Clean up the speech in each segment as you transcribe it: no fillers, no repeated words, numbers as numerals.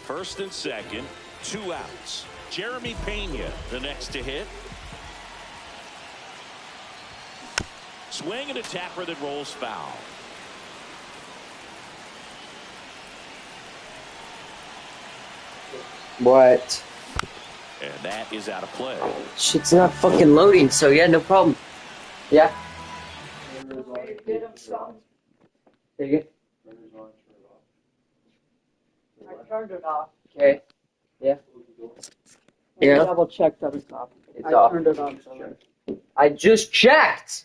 First and second, 2 outs. Jeremy Pena, the next to hit. Swing and a tapper that rolls foul. What? And that is out of play. Shit's not fucking loading, so yeah, no problem. Yeah. Take it. I turned it off. Okay. Yeah. I Yeah. double checked that it's off. It's I off. turned it on. I just checked.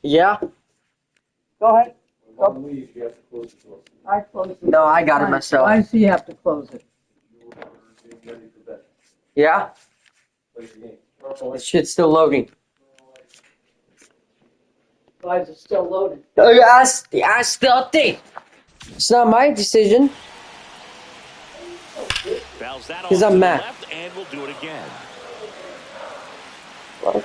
Yeah. Go ahead. Go. I closed it. No, I got it myself. Why does he have to close it? Yeah. This shit's still loading. Why is it still loaded? I still think. It's not my decision. Because I'm mad. And we'll do it again. Well.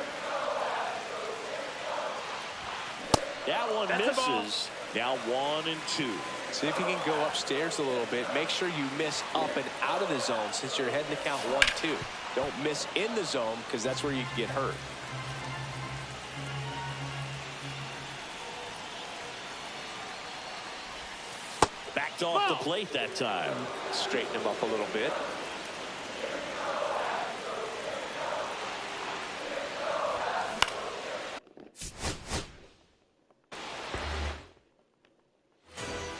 That one misses. Now 1 and 2. See if you can go upstairs a little bit. Make sure you miss up and out of the zone since you're heading to count 1-2. Don't miss in the zone because that's where you can get hurt. Backed off the plate that time. Straighten him up a little bit.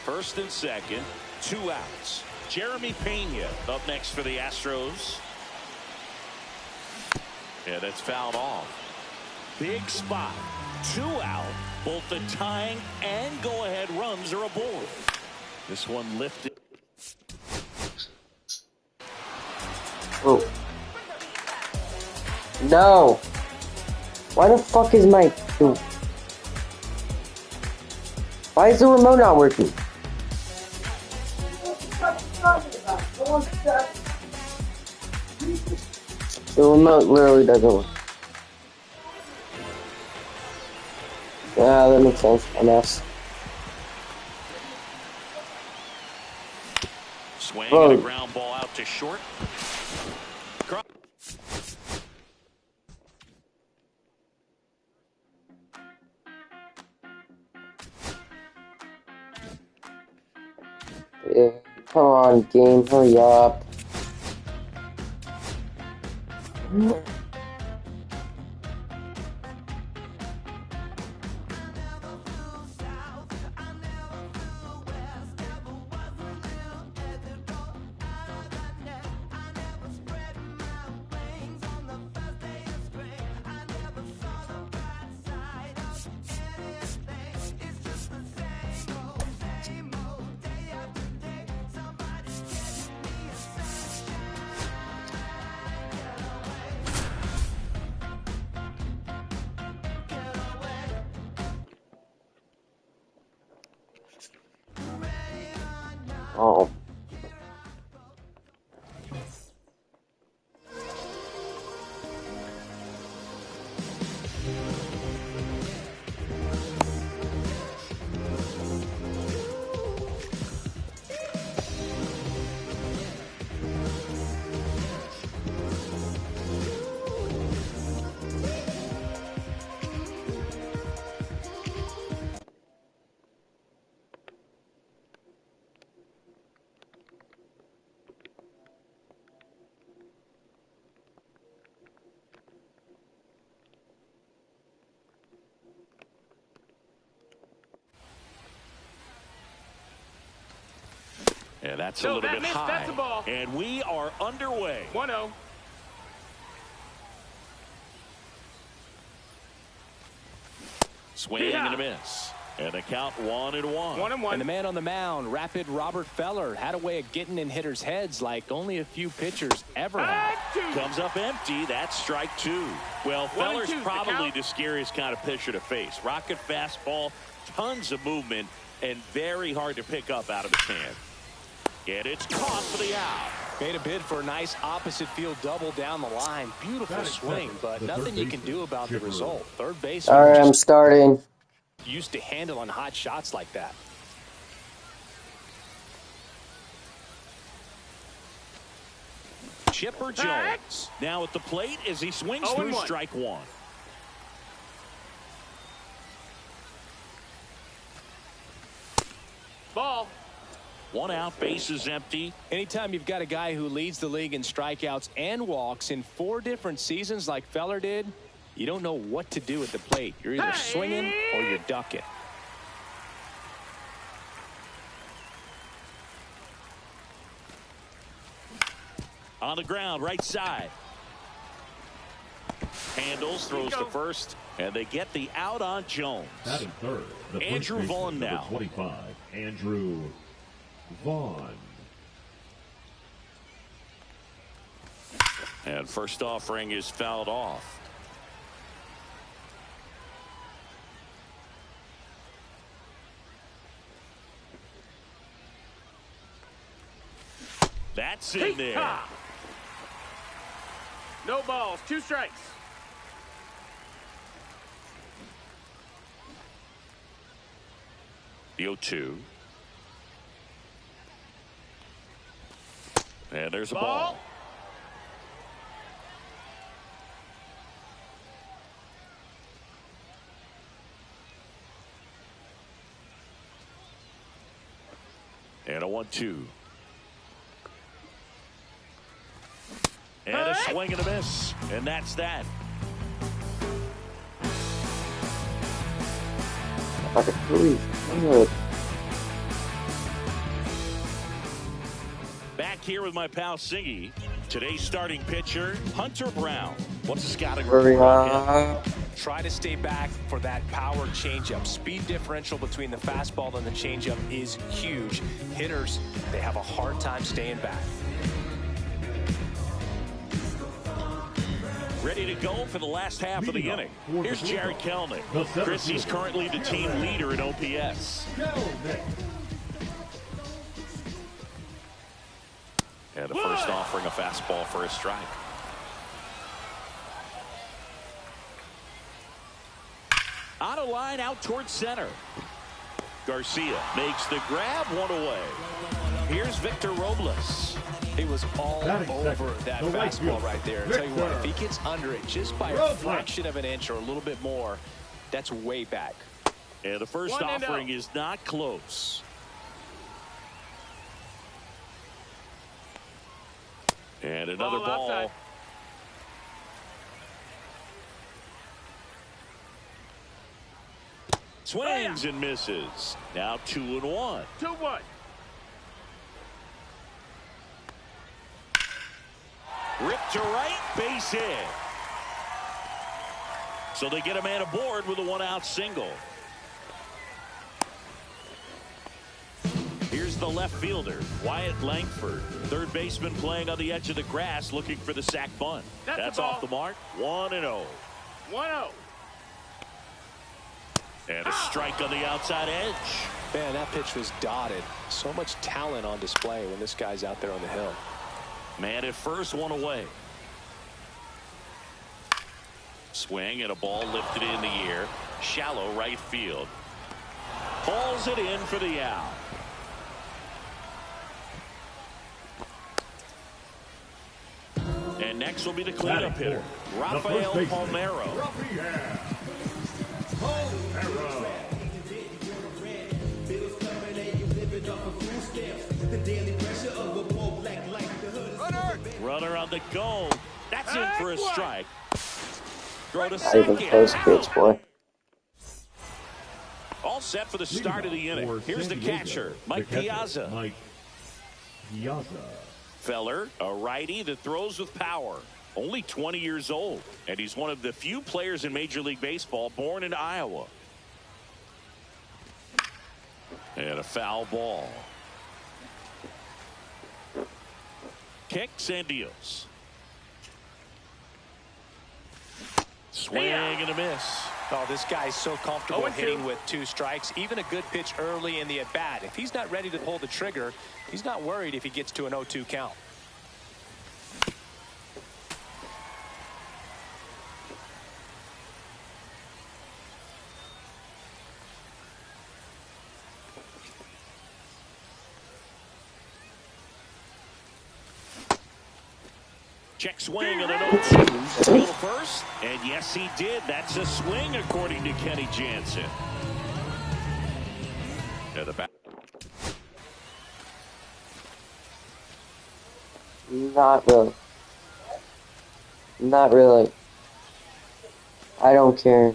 First and second, 2 outs. Jeremy Pena up next for the Astros. Yeah, that's fouled off. Big spot. 2 out. Both the tying and go-ahead runs are aboard. This one lifted. Oh. No. Why the fuck is my... Why is the remote not working? The remote literally doesn't work. Yeah, that makes sense. I guess. Swing and a ground ball out to short. Yeah, come on, game, hurry up. Oh. Yeah, that's a little bit high. And we are underway. 1-0. Swing and a miss. And the count 1-1. And the man on the mound, rapid Robert Feller, had a way of getting in hitters' heads like only a few pitchers ever have. Comes up empty. That's strike 2. Well, Feller's probably the scariest kind of pitcher to face. Rocket fastball, tons of movement, and very hard to pick up out of his hand. And it's caught for the out. Made a bid for a nice opposite field double down the line. Beautiful swing, but nothing you can do about the result. Third base. All right, I'm starting. Used to handling hot shots like that. Chipper Jones now at the plate as he swings through strike one. Ball. One out, bases empty. Anytime you've got a guy who leads the league in strikeouts and walks in 4 different seasons like Feller did, you don't know what to do at the plate. You're either swinging or you're ducking. On the ground, right side. Handles, throws to first, and they get the out on Jones. Batting third, the Andrew Vaughn now. 25, Andrew Vaughn. And first offering is fouled off. That's in there. No balls, 2 strikes. The 0-2. And there's a ball. And a 1-2. And a swing and a miss. And that's that. Back here with my pal Singy. Today's starting pitcher, Hunter Brown. What's the scouting report? Try to stay back for that power changeup. Speed differential between the fastball and the changeup is huge. Hitters, they have a hard time staying back. Ready to go for the last half of the inning. Here's Jared Kelnick. Chris, he's currently the team leader in OPS. And the first offering a fastball for a strike. On a line out towards center. Garcia makes the grab, one away. Here's Victor Robles. He was all over that fastball right there. I'll tell you what, if he gets under it just by a fraction of an inch or a little bit more, that's way back. And the first offering is not close. And another ball. Outside. Swings and misses. Now 2-1. 2-1. Ripped to right, base hit. So they get a man aboard with a 1-out single. Here's the left fielder, Wyatt Langford. Third baseman playing on the edge of the grass looking for the sac bunt. That's off the mark. 1-0. 1-0. And a strike on the outside edge. Man, that pitch was dotted. So much talent on display when this guy's out there on the hill. Man at first, one away. Swing and a ball lifted in the air. Shallow right field. Pulls it in for the out. And next will be the cleanup hitter, Rafael Palmeiro. Runner on the go. That's in for a strike. Throw to second. All set for the start of the inning. Here's the catcher, Mike Piazza. Feller, a righty that throws with power. Only 20 years old. And he's one of the few players in Major League Baseball born in Iowa. And a foul ball. Kicks and deals. Swing and a miss. Oh, this guy's so comfortable hitting with 2 strikes. Even a good pitch early in the at-bat. If he's not ready to pull the trigger, he's not worried if he gets to an 0-2 count. Check swing and an 0-2. Go first, and yes, he did. That's a swing, according to Kenny Jansen. To the back. Not really. Not really. I don't care.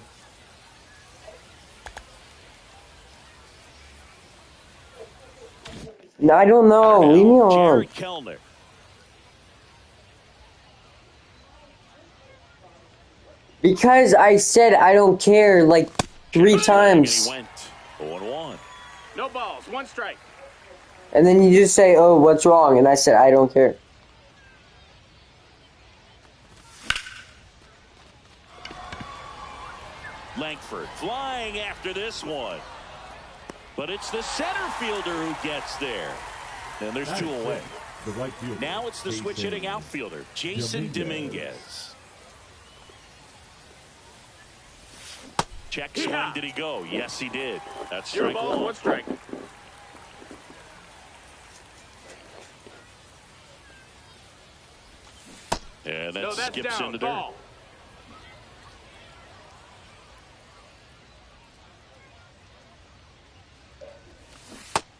No, I don't know. Leave me alone. Jared Kellner. Because I said I don't care like 3 times. He went 0-1. No balls, 1 strike. And then you just say, oh, what's wrong? And I said, I don't care. Langford flying after this one. But it's the center fielder who gets there. And there's 2 away. The right fielder. Now it's the switch hitting outfielder, Jason Dominguez. Check swing. Did he go? Yes, he did. That's strike 1. 1 strike. And that No, that's skips down. in the dirt. Ball.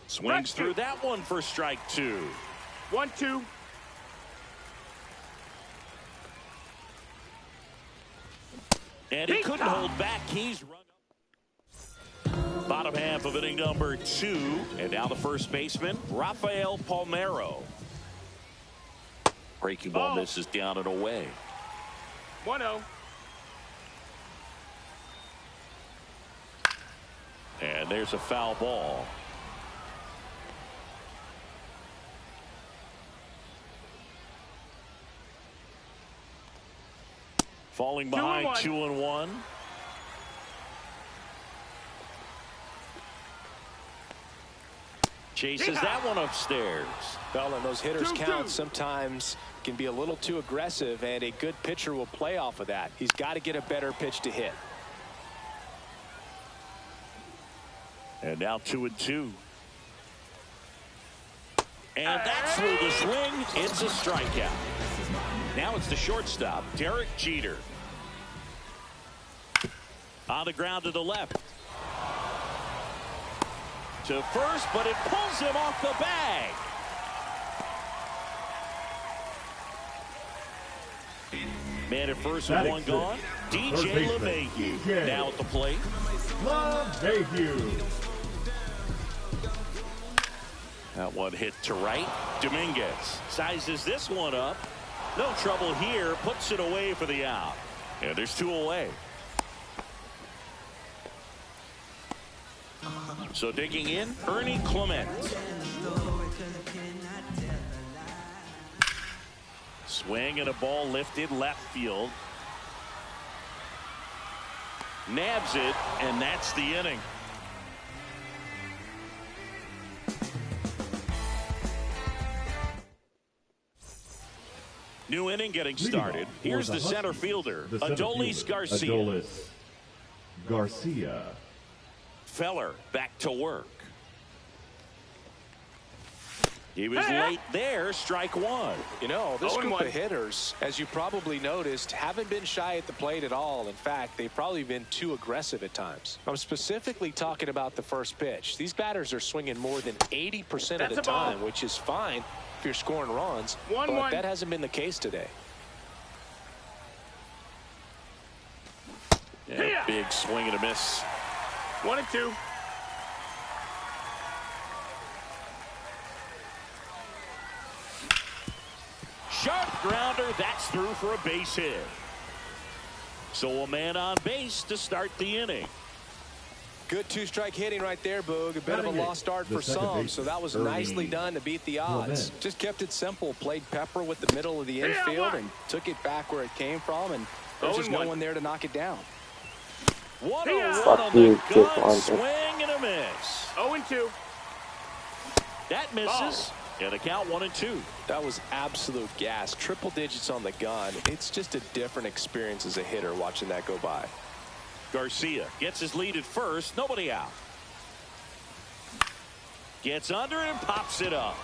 Swings through that one for strike 2. 1-2. And he couldn't hold back. He's run up. Bottom half of inning number 2. And now the first baseman, Rafael Palmeiro. Breaking ball misses down and away. 1-0. And there's a foul ball. Falling behind 2-1. Chases that one upstairs. Well, and those hitters count sometimes can be a little too aggressive, and a good pitcher will play off of that. He's got to get a better pitch to hit. And now 2-2. And that's through the swing. It's a strikeout. Now it's the shortstop, Derek Jeter. On the ground to the left. To first, but it pulls him off the bag. Man at first with 1 gone. DJ LeMahieu now at the plate. LeMahieu. That one hit to right. Dominguez sizes this one up. No trouble here. Puts it away for the out. And there's 2 away. So digging in, Ernie Clement. Swing and a ball lifted left field. Nabs it, and that's the inning. New inning getting started. Here's the center fielder, Adolis Garcia. Adolis Garcia. Feller back to work. He was late there. Strike 1. You know, this group of hitters, as you probably noticed, haven't been shy at the plate at all. In fact, they've probably been too aggressive at times. I'm specifically talking about the first pitch. These batters are swinging more than 80% of the time, which is fine if you're scoring runs, but that hasn't been the case today. Yeah, big swing and a miss. 1-2. Sharp grounder. That's through for a base hit. So a man on base to start the inning. Good 2-strike hitting right there, Boog. A bit of a lost start for some, so that was nicely done to beat the odds. Just kept it simple. Played pepper with the middle of the infield and took it back where it came from, and there's just no one there to knock it down. 1-0 on the gun. Swing and a miss. 0-2. That misses. And a count 1-2. That was absolute gas. Triple digits on the gun. It's just a different experience as a hitter watching that go by. Garcia gets his lead at first. Nobody out. Gets under it and pops it up.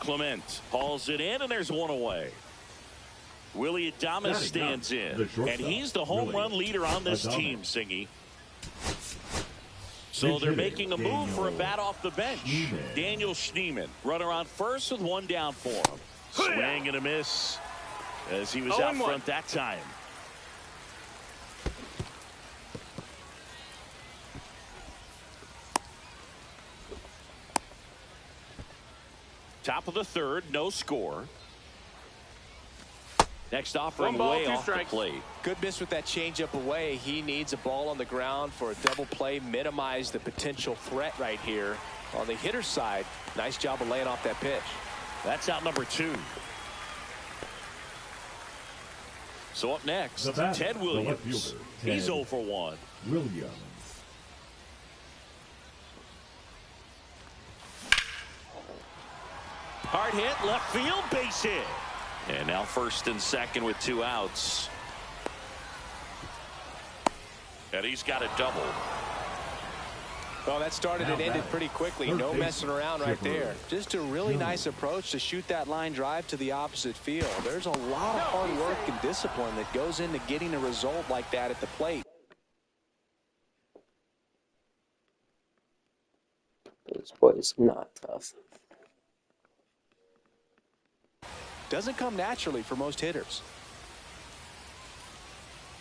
Clement hauls it in, and there's one away. Willie Adames stands in, and he's the home run leader on this team, Singy. So they're making a move for a bat off the bench. Daniel Schneemann, runner on first with one down for him. Swing and a miss as he was out front that time. Top of the third, no score. Next offering way off the plate. Good miss with that changeup away. He needs a ball on the ground for a double play. Minimize the potential threat right here. On the hitter's side, nice job of laying off that pitch. That's out number 2. So up next, Ted Williams. He's 0 for 1. Williams. Hard hit, left field, base hit. And now first and second with 2 outs. And he's got a double. Well, that started and ended pretty quickly. No messing around right there. Just a really nice approach to shoot that line drive to the opposite field. There's a lot of hard work and discipline that goes into getting a result like that at the plate. This boy is not tough. Doesn't come naturally for most hitters.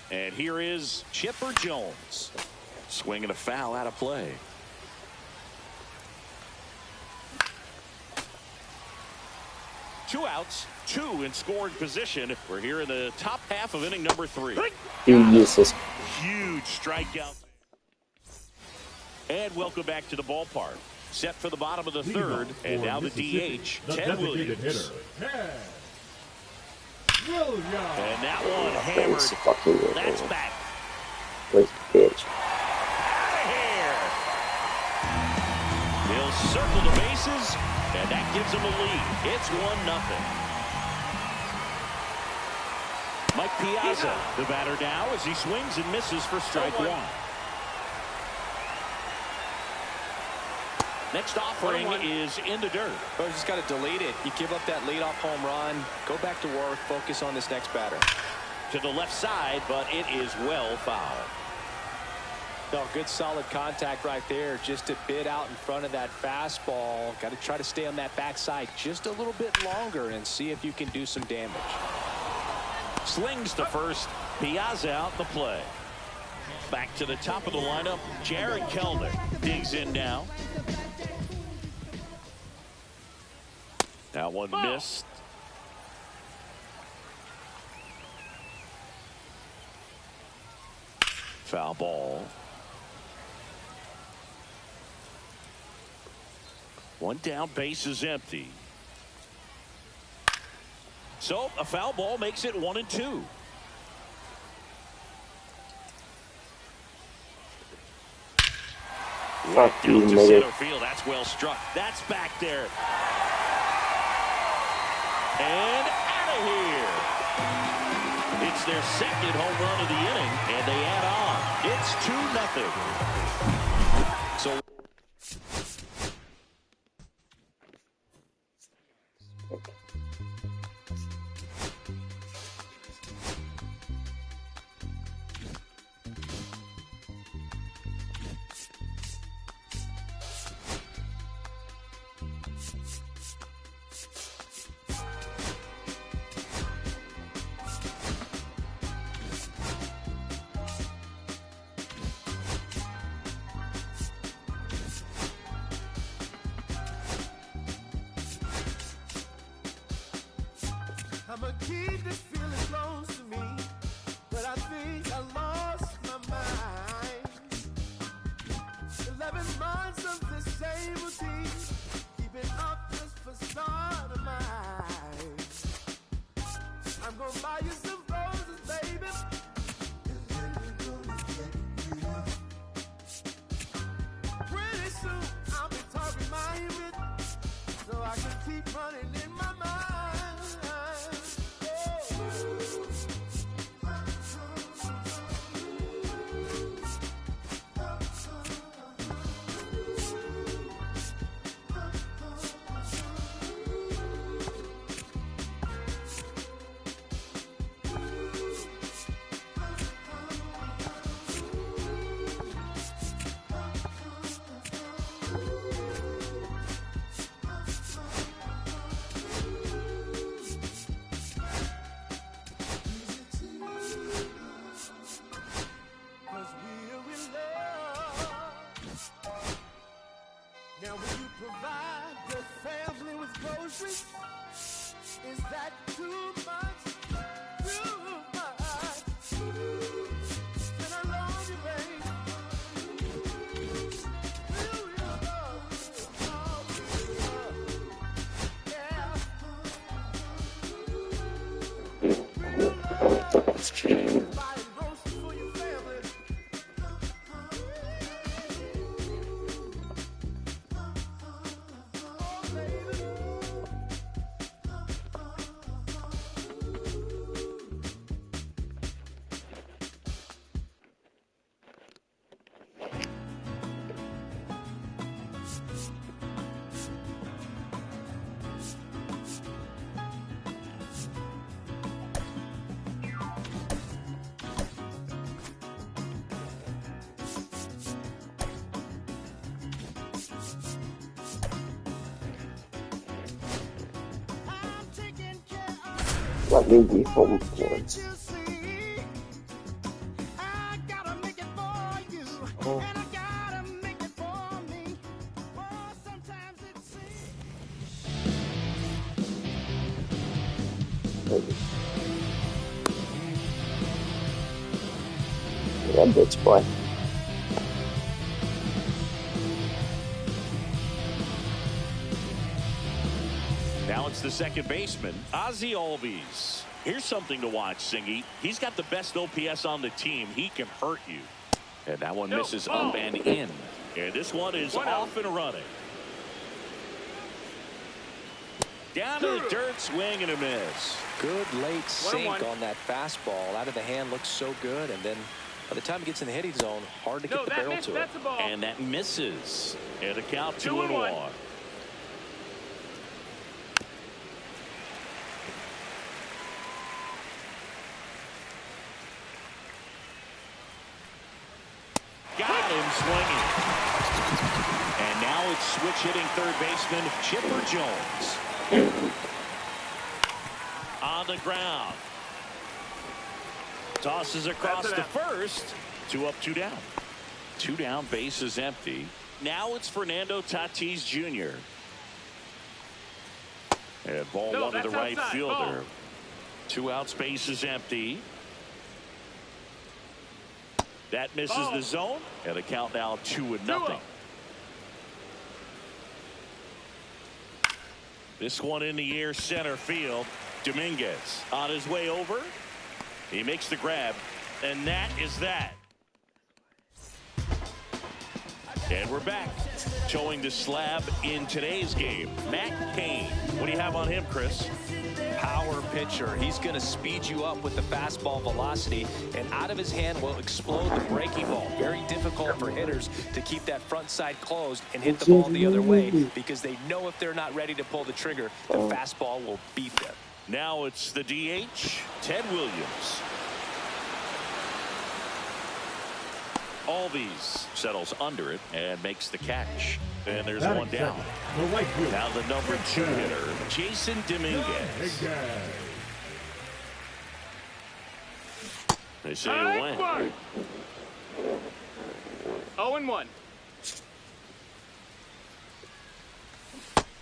And here is Chipper Jones. Swinging a foul out of play. Two outs, 2 in scoring position. We're here in the top half of inning number 3. Jesus. Huge strikeout. And welcome back to the ballpark. Set for the bottom of the third, and now the DH, Ted Williams. And that one hammered. That's back. Where's the pitch? Out of here. He'll circle the bases, and that gives him a lead. It's 1-0. Mike Piazza, the batter now, as he swings and misses for strike 1. Next offering is in the dirt. Oh, just got to delete it. You give up that leadoff home run. Go back to work. Focus on this next batter. To the left side, but it is well fouled. No, good solid contact right there. Just a bit out in front of that fastball. Got to try to stay on that backside just a little bit longer and see if you can do some damage. Slings to first. Piazza out the play. Back to the top of the lineup. Jared Kelnick digs in now. That one missed. Foul ball. One down, base is empty. So a foul ball makes it 1-2. Fuck you, Down to nigga. center field. That's well struck. That's back there. And out of here. It's their second home run of the inning, and they add on. It's 2-0. So I'ma keep this feeling close to me, but I think I lost my mind. 11 months of the same routine, keeping up this facade of mine. I'm gonna buy you some roses, baby. Pretty soon I'll be talking my image, so I can keep running in my mind. provide the family with groceries. Is that too much? Too much. And I love you, babe. Real, real love. Yeah. Real love. Buying groceries for your family. Oh, baby. I'm taking care of Let me be home what for you see. I gotta make it for you, Oh. and I gotta make it for me. Oh, sometimes it seems. Yeah, bitch boy. Now it's the second baseman, Ozzie Albies. Here's something to watch, Singy. He's got the best OPS on the team. He can hurt you. And that one misses up and in. And this one is off and running. Down to the dirt, swing and a miss. Good late sink 1-1. on that fastball. Out of the hand, looks so good. And then by the time it gets in the hitting zone, hard to get No, the that barrel missed. to it. That's a ball. And that misses. And a count 2-1. 2-1. Got him swinging. And now it's switch hitting third baseman Chipper Jones. On the ground. Tosses across That's to an first. 2 up, 2 down. 2 down, base is empty. Now it's Fernando Tatis Jr. And ball No, one to the that's right outside. fielder. Ball. 2 outs, base is empty. That misses Ball. the zone. And a count now 2-0. 2-0. This one in the air, center field. Dominguez on his way over. He makes the grab. And that is that. And we're back. Showing the slab in today's game. Matt Cain. What do you have on him, Chris? Power pitcher. He's going to speed you up with the fastball velocity, and out of his hand will explode the breaking ball. Very difficult for hitters to keep that front side closed and hit the ball the other way, because they know if they're not ready to pull the trigger, the fastball will beat them. Now it's the DH, Ted Williams. Albies settles under it and makes the catch. And there's Batting one down. second, the right fielder. Now the number 2 hitter, Jason Dominguez. They say a win. 0-1.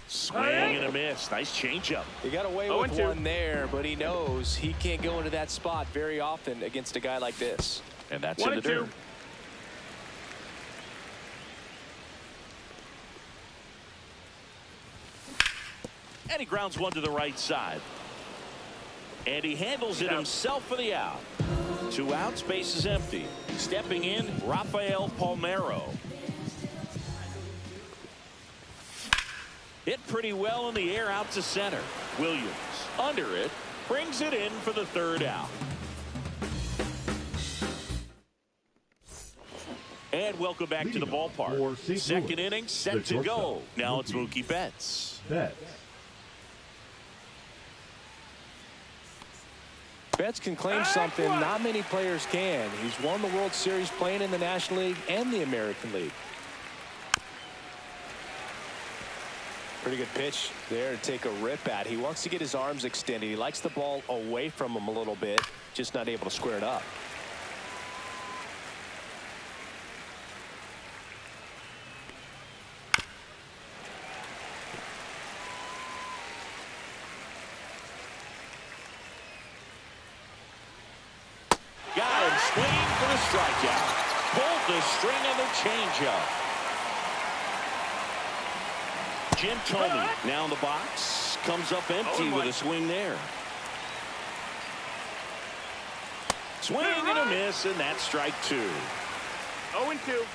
Swing and a miss. Nice changeup. He got away with 0-2. one there, but he knows he can't go into that spot very often against a guy like this. And that's in the 1-2. dirt. And he grounds one to the right side. And he handles it himself for the out. 2 outs, base is empty. Stepping in, Rafael Palmeiro. Hit pretty well in the air out to center. Williams under it, brings it in for the 3rd out. And welcome back to the ballpark. Second inning set to go. Now it's Mookie Betts. Betts can claim something not many players can. He's won the World Series playing in the National League and the American League. Pretty good pitch there to take a rip at. He wants to get his arms extended. He likes the ball away from him a little bit, just not able to square it up. strikeout. Pulled the string on the changeup. Jim Thome now in the box. Comes up empty with a swing there. Swing and a miss, and that's strike 2. 0-2.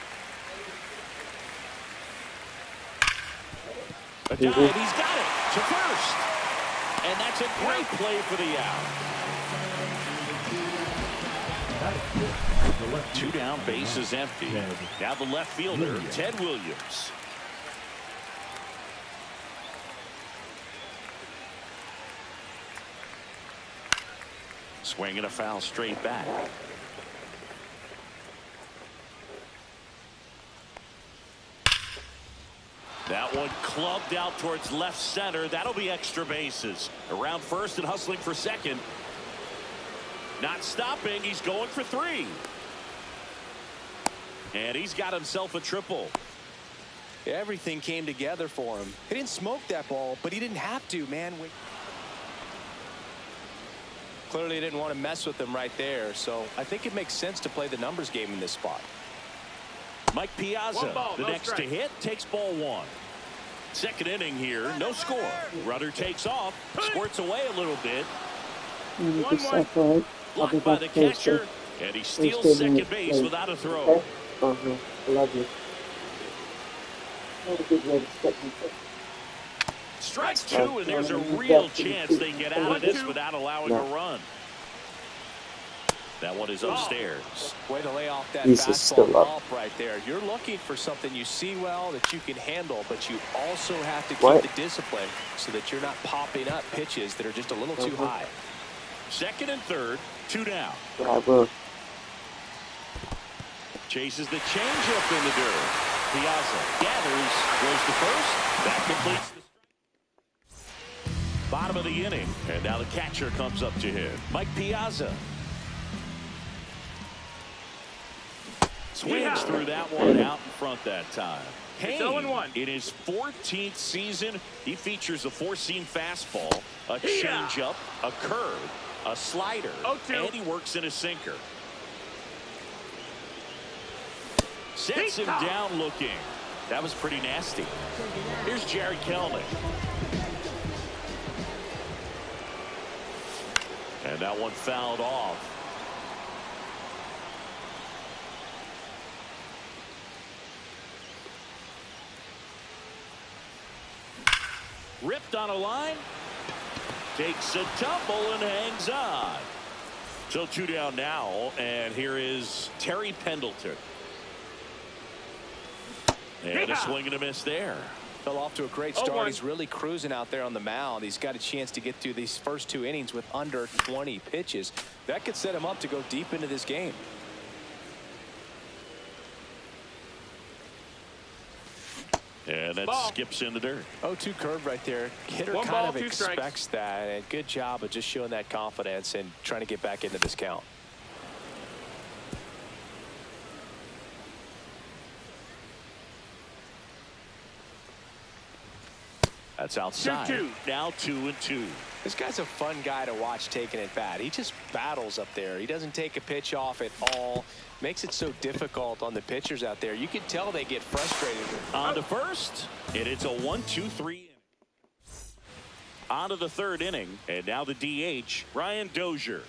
A dive, he's got it to first. And that's a great play for the out. 2 down, base is empty. Now the left fielder, Ted Williams. Swinging a foul straight back. That one clubbed out towards left center. That'll be extra bases. Around first and hustling for second. Not stopping. He's going for 3. And he's got himself a triple. Everything came together for him. He didn't smoke that ball, but he didn't have to, man. Clearly didn't want to mess with him right there, so I think it makes sense to play the numbers game in this spot. Mike Piazza, ball, the no next strike. to hit, takes ball 1. Second inning here, no score. Rudder takes off, squirts away a little bit. Blocked by the catcher, and he steals second base without a throw. Oh, no. I love you. Not a good way to step into. Strike 2, and there's a real chance they get out of this without allowing a run. That one is upstairs. Way to lay off that Jesus, still fastball up. off right there. You're looking for something you see well that you can handle, but you also have to keep What? the discipline so that you're not popping up pitches that are just a little too high. Second and third, 2 down. Yeah, I will. Chases the changeup in the dirt. Piazza gathers, goes to first. That completes the bottom of the inning. And now the catcher comes up to him. Mike Piazza. Swings through that one out in front that time. It's Kane, 0-1. in his 14th season, he features a 4-seam fastball, a changeup, a curve, a slider, 0-2. and he works in a sinker. Sets him down looking. That was pretty nasty. Here's Jared Kelnick. And that one fouled off. Ripped on a line. Takes a tumble and hangs on. So 2 down now, and here is Terry Pendleton. And a swing and a miss there. Fell off to a great start. He's really cruising out there on the mound. He's got a chance to get through these first 2 innings with under 20 pitches. That could set him up to go deep into this game. And that skips in the dirt. 0-2 curve right there. Hitter One kind ball, of 2 expects strikes. that. And good job of just showing that confidence and trying to get back into this count. That's outside. 2-2. Now 2-2. This guy's a fun guy to watch taking at bat. He just battles up there. He doesn't take a pitch off at all. Makes it so difficult on the pitchers out there. You can tell they get frustrated. On to first, and it's a 1-2-3 inning. On to the 3rd inning, and now the DH, Ryan Dozier.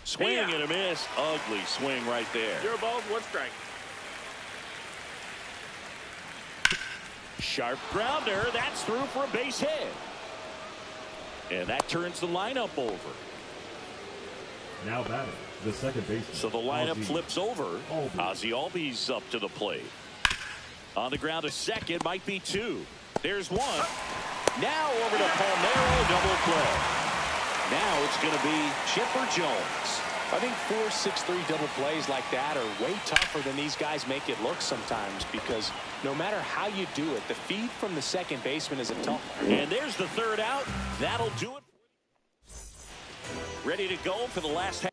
Swing and a miss. Ugly swing right there. 0 balls, 1 strike. Sharp grounder. That's through for a base hit. And that turns the lineup over. Now batting, the second baseman. So the lineup Ozzie flips over. Albies. Ozzie Albies up to the plate. On the ground to second, might be 2. There's 1. Now over to Palmeiro, double play. Now it's going to be Chipper Jones. I think 4-6-3 double plays like that are way tougher than these guys make it look sometimes, because no matter how you do it, the feed from the second baseman is a tough one. And there's the 3rd out. That'll do it. Ready to go for the last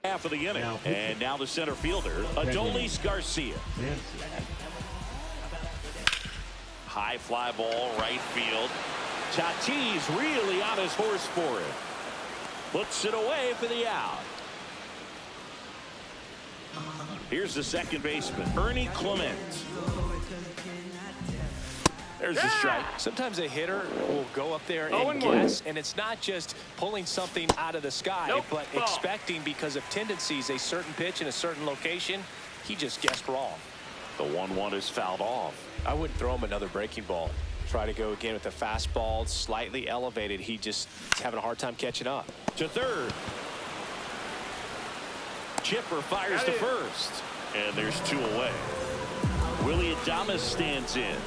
half of the inning. And now the center fielder, Adolis Garcia. Nancy. High fly ball, right field. Tatis really on his horse for it. Puts it away for the out. Here's the second baseman, Ernie Clement. There's a strike. Sometimes a hitter will go up there and guess, and it's not just pulling something out of the sky, but expecting because of tendencies a certain pitch in a certain location. He just guessed wrong. The 1-1 is fouled off. I wouldn't throw him another breaking ball. Try to go again with the fastball slightly elevated. He just is having a hard time catching up. To third. Chipper fires to first. And there's 2 away. Willie Adames stands in.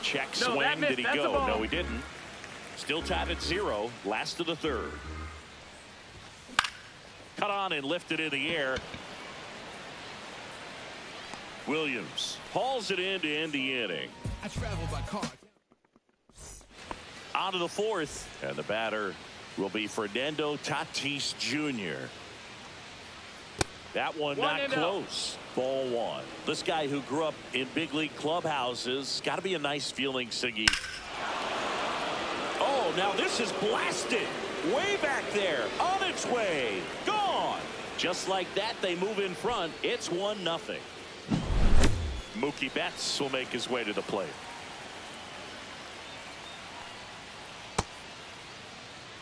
Check swing. Did he go? No, he didn't. Still tied at 0. Last of the third. Cut on and lifted in the air. Williams hauls it in to end the inning. I travel by car. On to the 4th. And the batter will be Fernando Tatis Jr. That one not close. Ball 1. This guy who grew up in big league clubhouses. Got to be a nice feeling, Siggy. Oh, now this is blasted. Way back there. On its way. Gone. Just like that, they move in front. It's 1-0. Mookie Betts will make his way to the plate.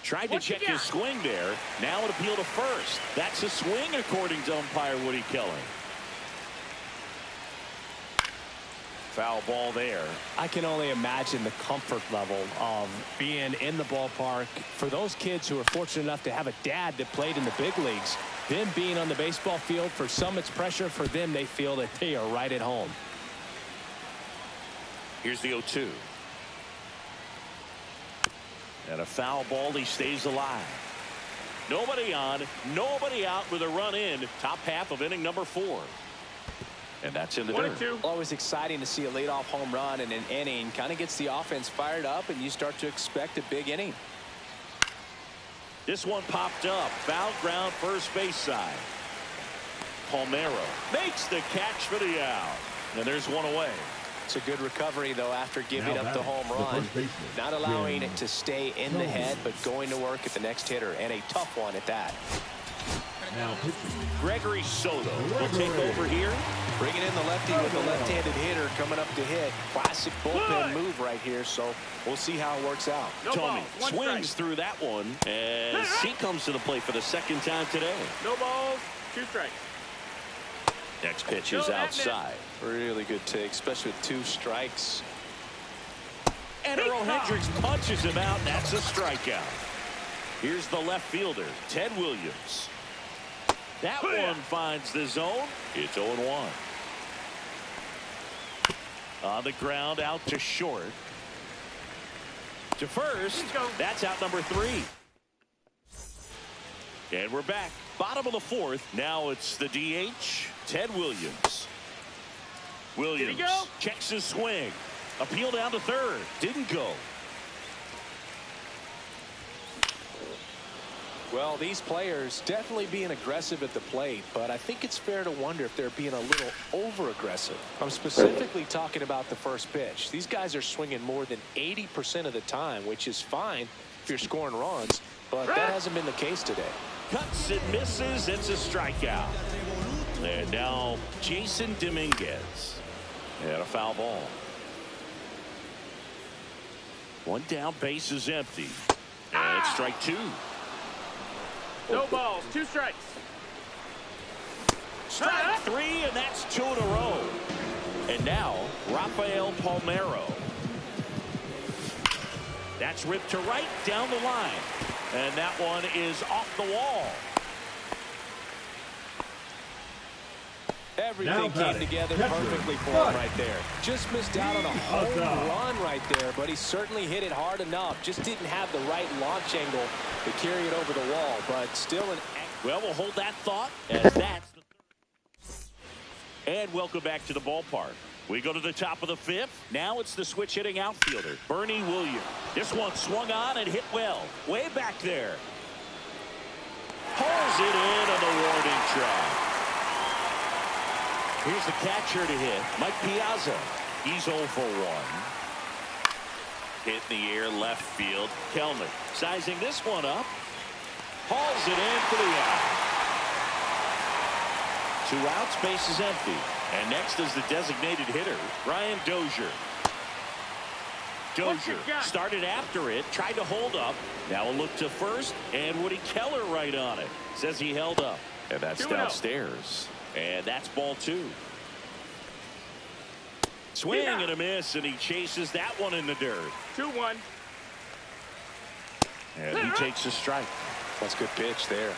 Tried to check his swing there. Now an appeal to first. That's a swing according to umpire Woody Kelly. Foul ball there. I can only imagine the comfort level of being in the ballpark for those kids who are fortunate enough to have a dad that played in the big leagues. Them being on the baseball field, for some it's pressure. For them, they feel that they are right at home. Here's the 0-2. And a foul ball. He stays alive. Nobody on, nobody out with a run in. Top half of inning number 4. And that's in the dirt. Always exciting to see a leadoff home run in an inning. Kind of gets the offense fired up, and you start to expect a big inning. This one popped up. Foul ground, first base side. Palmeiro makes the catch for the out. And there's 1 away. It's a good recovery, though, after giving up the home run. Not allowing it to stay in the head, but going to work at the next hitter, and a tough one at that. Now pitching. Gregory Soto will take over here. Bringing in the lefty with the left-handed hitter coming up to hit. Classic bullpen move right here, so we'll see how it works out. Tommy swings through that one as he comes to the plate for the second time today. No balls, 2 strikes. Next pitch is outside. Really good take, especially with 2 strikes. And Earl Hendricks punches him out. That's a strikeout. Here's the left fielder, Ted Williams. That one finds the zone. It's 0-1. On the ground, out to short. To first. That's out number 3. And we're back. Bottom of the 4th. Now it's the DH, Ted Williams. Williams checks his swing. Appeal down to third. Didn't go. Well, these players definitely being aggressive at the plate, but I think it's fair to wonder if they're being a little over-aggressive. I'm specifically talking about the first pitch. These guys are swinging more than 80% of the time, which is fine if you're scoring runs, but that hasn't been the case today. Cuts and misses. It's a strikeout. And now Jason Dominguez. And a foul ball. 1 down, base is empty. And it's strike 2. No balls, 2 strikes. Strike 3, and that's 2 in a row. And now Rafael Palmeiro. That's ripped to right down the line. And that one is off the wall. Everything came together perfectly for him right there. Just missed out on a home run right there, but he certainly hit it hard enough. Just didn't have the right launch angle to carry it over the wall, but still an... Well, we'll hold that thought as that's the third. And welcome back to the ballpark. We go to the top of the 5th. Now it's the switch hitting outfielder, Bernie Williams. This one swung on and hit well. Way back there. Pulls it in on the warning track. Here's the catcher to hit, Mike Piazza. He's 0 for 1. Hit in the air left field. Kellner sizing this one up. Hauls it in for the out. 2 outs, base is empty. And next is the designated hitter, Brian Dozier. Dozier started after it, tried to hold up. Now a look to first, and Woody Keller right on it. Says he held up. And that's downstairs. And that's ball 2. Swing and a miss, and he chases that one in the dirt. 2-1. And he takes a strike. That's a good pitch there.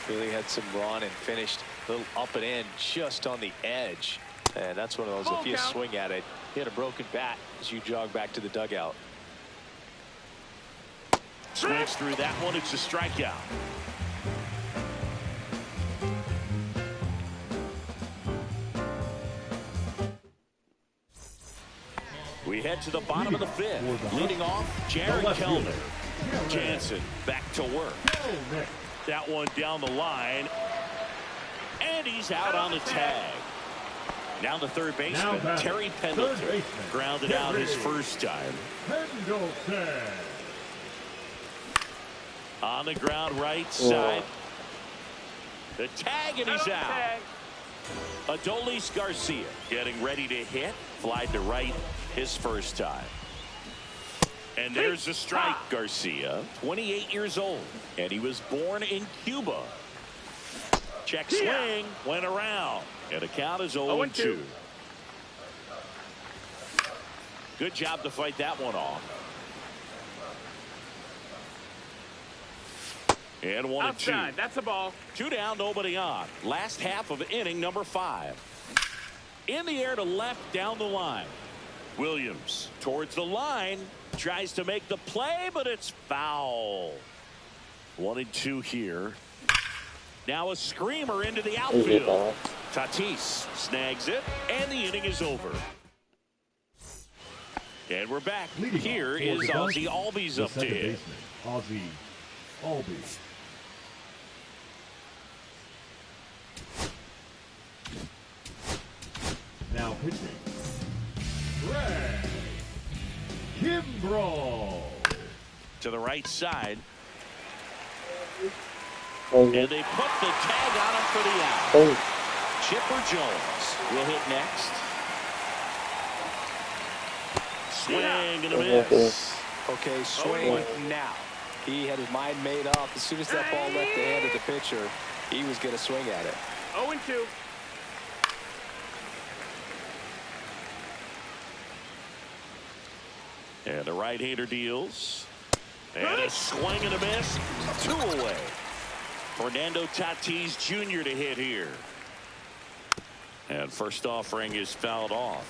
Really had some run and finished a little up and in just on the edge. And that's one of those, if you swing at it, hit a broken bat as you jog back to the dugout. Swings through that one. It's a strikeout. We head to the bottom of the 5th. Leading off, Jared Kellner. Jansen back to work. That one down the line. And he's out on the tag. Now the third baseman, Terry Pendleton. Grounded out his first time. On the ground right side. The tag, and he's out. Adolis Garcia getting ready to hit. Fly to right his first time. And there's a strike. Garcia, 28 years old, and he was born in Cuba. Check swing, went around, and the count is 0-2. Good job to fight that one off. And 1-2. That's a ball. 2 down, nobody on. Last half of inning number 5. In the air to left down the line. Williams towards the line. Tries to make the play, but it's foul. 1-2 here. Now a screamer into the outfield. Tatis snags it, and the inning is over. And we're back. Here is Ozzie Albies up to hit. Ozzie Albies. Now pitching. Greg Kimbrel. To the right side. And they put the tag on him for the out. Chipper Jones will hit next. Swing and a miss. Okay, swing now. He had his mind made up. As soon as that ball left the hand of the pitcher, he was going to swing at it. 0-2. And the right-hander deals. And a swing and a miss. 2 away. Fernando Tatis Jr. to hit here. And first offering is fouled off.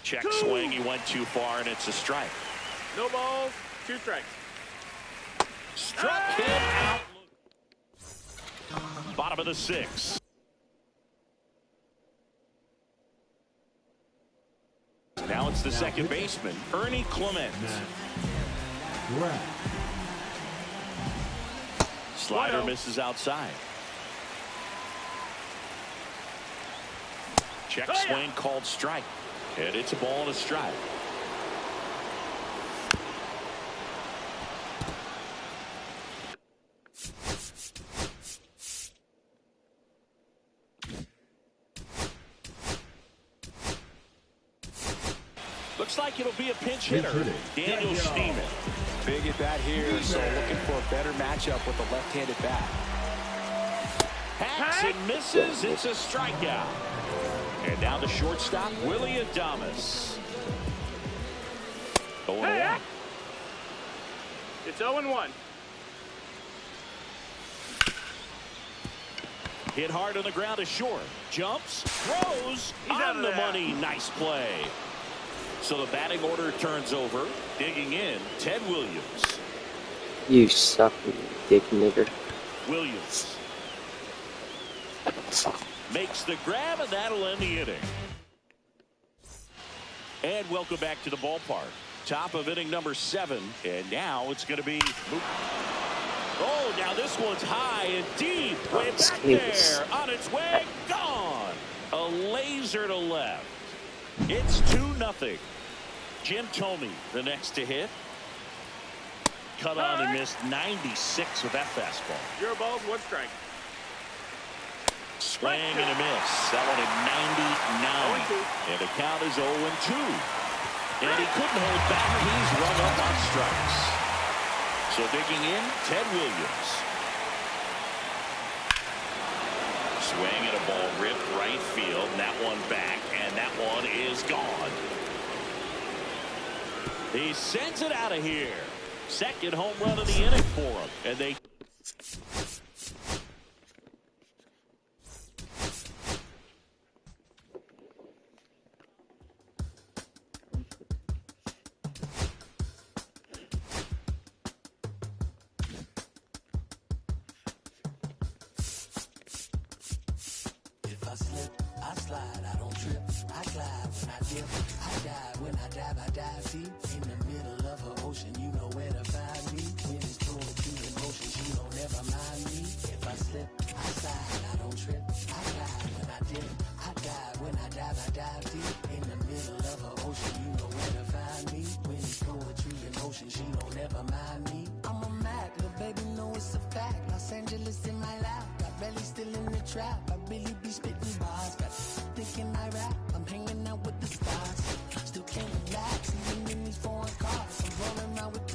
Check swing. He went too far, and it's a strike. No balls, 2 strikes. Struck him out. Bottom of the 6th. Now it's the second baseman, Ernie Clement. Slider misses outside. Check swing called strike. And it's a ball and a strike. Looks like it'll be a pinch hitter. Daniel Steeman. Big at bat here, so looking for a better matchup with a left-handed bat. Hacks and misses. It's a strikeout. And now the shortstop, Willie Adames. 0-1. It's 0-1. Hit hard on the ground to short. Jumps, throws, on the money. Nice play. So the batting order turns over. Digging in, Ted Williams. You suck, you dick nigger. Williams makes the grab, and that'll end the inning. And welcome back to the ballpark. Top of inning number 7. And now it's going to be... Oh, now this one's high and deep. Way back there. On its way. Gone. A laser to left. It's 2-0. Jim Thome, the next to hit. Cut on and missed 96 with that fastball. 0 balls, 1 strike. Swing and a miss. That one at 99. And the count is 0-2. And he couldn't hold back. He's run up on strikes. So digging in, Ted Williams. Swing and a ball ripped right field. That one back, and that one is gone. He sends it out of here. Second home run of the inning for him. And they... If I slip, I slide, I don't trip, I glide. When I dip, I dive. When I dive deep. In the middle of an ocean, you know where to find me. When it's flowing through the motion, she don't ever mind me. If I slip, I slide, I don't trip, I glide. When I dip, I dive. When I dive deep. In the middle of an ocean, you know where to find me. When it's flowing through the motion, she don't ever mind me. I'm a Mac, little baby, know it's a fact. Los Angeles in my lap, got belly still in the trap. I really be spitting bars, got thinking I rap. I'm hanging out with the stars, still can't relax, even in these foreign cars. I'm rolling around with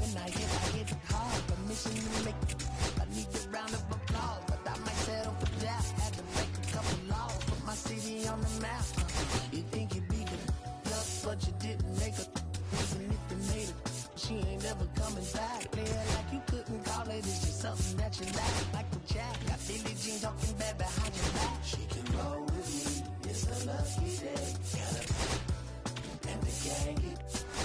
when I hit it hard. Permission to make, I need a round of applause, but I might settle for that. Had to break a couple laws, put my city on the map. You think you beat it up, but you didn't make it. Even if you made it, she ain't never coming back. Play it like you couldn't call it, it's just something that you lack. Like the Jack, got Billie Jean talking bad behind your back. She can roll with me, it's a lucky day. Got a and the gang.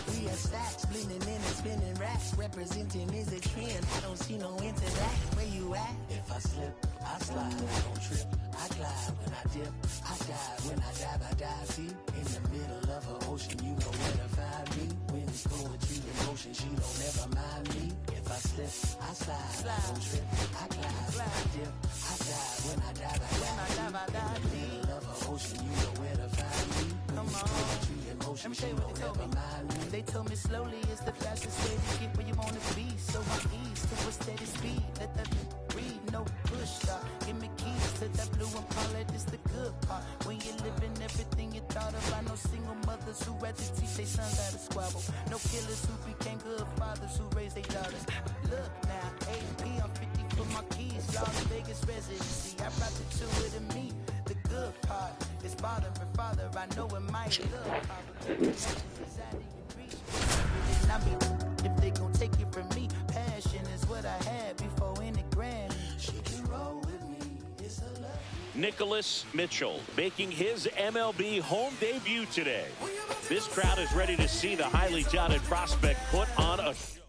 We are stacks, blending in and spinning racks. Representing is a trend, I don't see no end to that. Where you at? If I slip, I slide, I don't trip, I glide. When I dip, I dive. When I dive deep. In the middle of an ocean, you know where to find me. When it's going through the motion, she don't ever mind me. If I slip, I slide, I don't trip, I glide. When I dip, I dive. When I dive deep. In the middle of an ocean, you know where to find me. Come on. Let me tell you what they told me. They told me slowly is the fastest way to get where you want to be. So I ease to a steady speed. Let that breathe, no push stop. Give me keys to that blue Impala, this the good part. When you're living everything you thought of. I know single mothers who rather teach their sons how to squabble. No killers who became good fathers who raised their daughters. Look now, AP, I'm 50 for my keys. Las Vegas residency. I brought the two of the me. The good part is father and father. I know it might look hard. If they gon' take it from me, passion is what I had before any grand. She can roll with me. It's a love. Nicholas Mitchell making his MLB home debut today. This crowd is ready to see the highly touted prospect put on a show.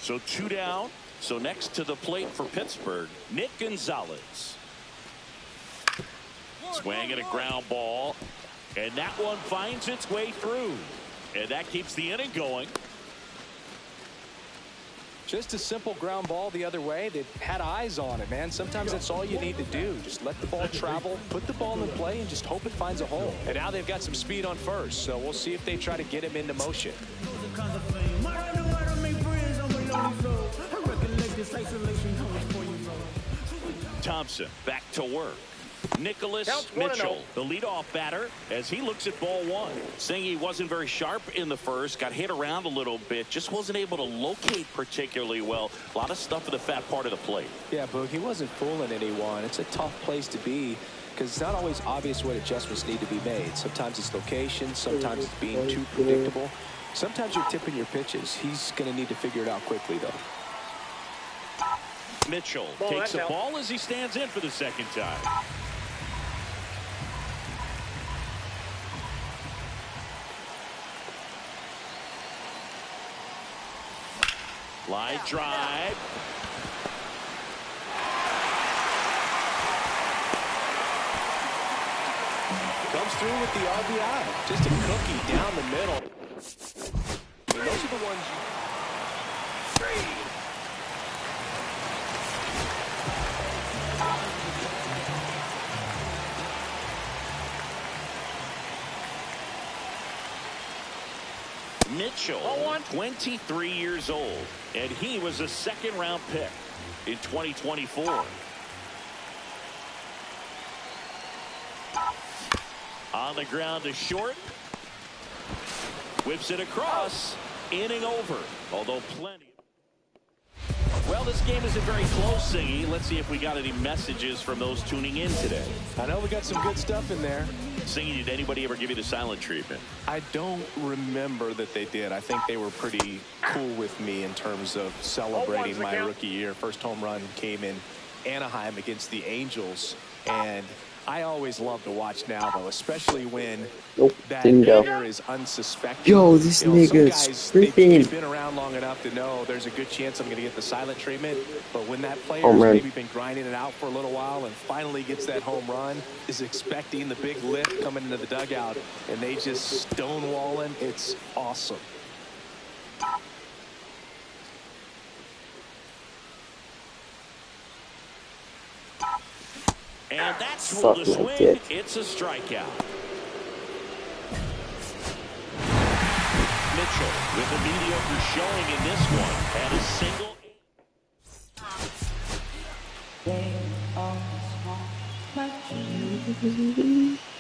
So 2 down. So next to the plate for Pittsburgh, Nick Gonzalez. Swing and a ground ball. And that one finds its way through. And that keeps the inning going. Just a simple ground ball the other way. They had eyes on it, man. Sometimes that's all you need to do. Just let the ball travel, put the ball in play, and just hope it finds a hole. And now they've got some speed on first, so we'll see if they try to get him into motion. Thompson back to work. Nicholas Mitchell, the leadoff batter, as he looks at ball one. Saying he wasn't very sharp in the first, got hit around a little bit, just wasn't able to locate particularly well. A lot of stuff in the fat part of the plate. Yeah, Boog, he wasn't fooling anyone. It's a tough place to be because it's not always obvious what adjustments need to be made. Sometimes it's location, sometimes it's being too predictable. Sometimes you're tipping your pitches. He's going to need to figure it out quickly, though. Mitchell takes a ball as he stands in for the second time. Line drive. Comes through with the RBI. Just a cookie down the middle. And those are the ones. Mitchell, 23 years old, and he was a second-round pick in 2024. On the ground to short. Whips it across. Inning over, although plenty. Well, this game isn't very close, Singy. Let's see if we got any messages from those tuning in today. I know we got some good stuff in there. Singy, did anybody ever give you the silent treatment? I don't remember that they did. I think they were pretty cool with me in terms of celebrating my rookie year. First home run came in Anaheim against the Angels, and I always love to watch now, though, especially when that hitter is unsuspecting. Yo, this nigga's freaking. They've been around long enough to know there's a good chance I'm going to get the silent treatment. But when that player's maybe been grinding it out for a little while and finally gets that home run, is expecting the big lift coming into the dugout, and they just stonewalling, it's awesome. And that's for the swing. It's a strikeout. Mitchell with a mediocre showing in this one. And a single.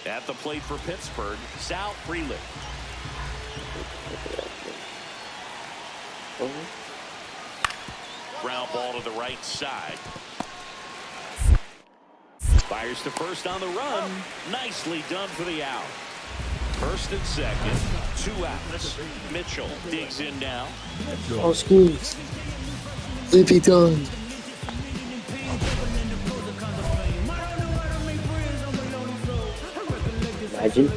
At the plate for Pittsburgh, Sal Frelick. Ground ball to the right side. Fires to first on the run. Nicely done for the out. First and second. 2 outs. Mitchell digs in now. Oh, schools. Lippy done. Imagine.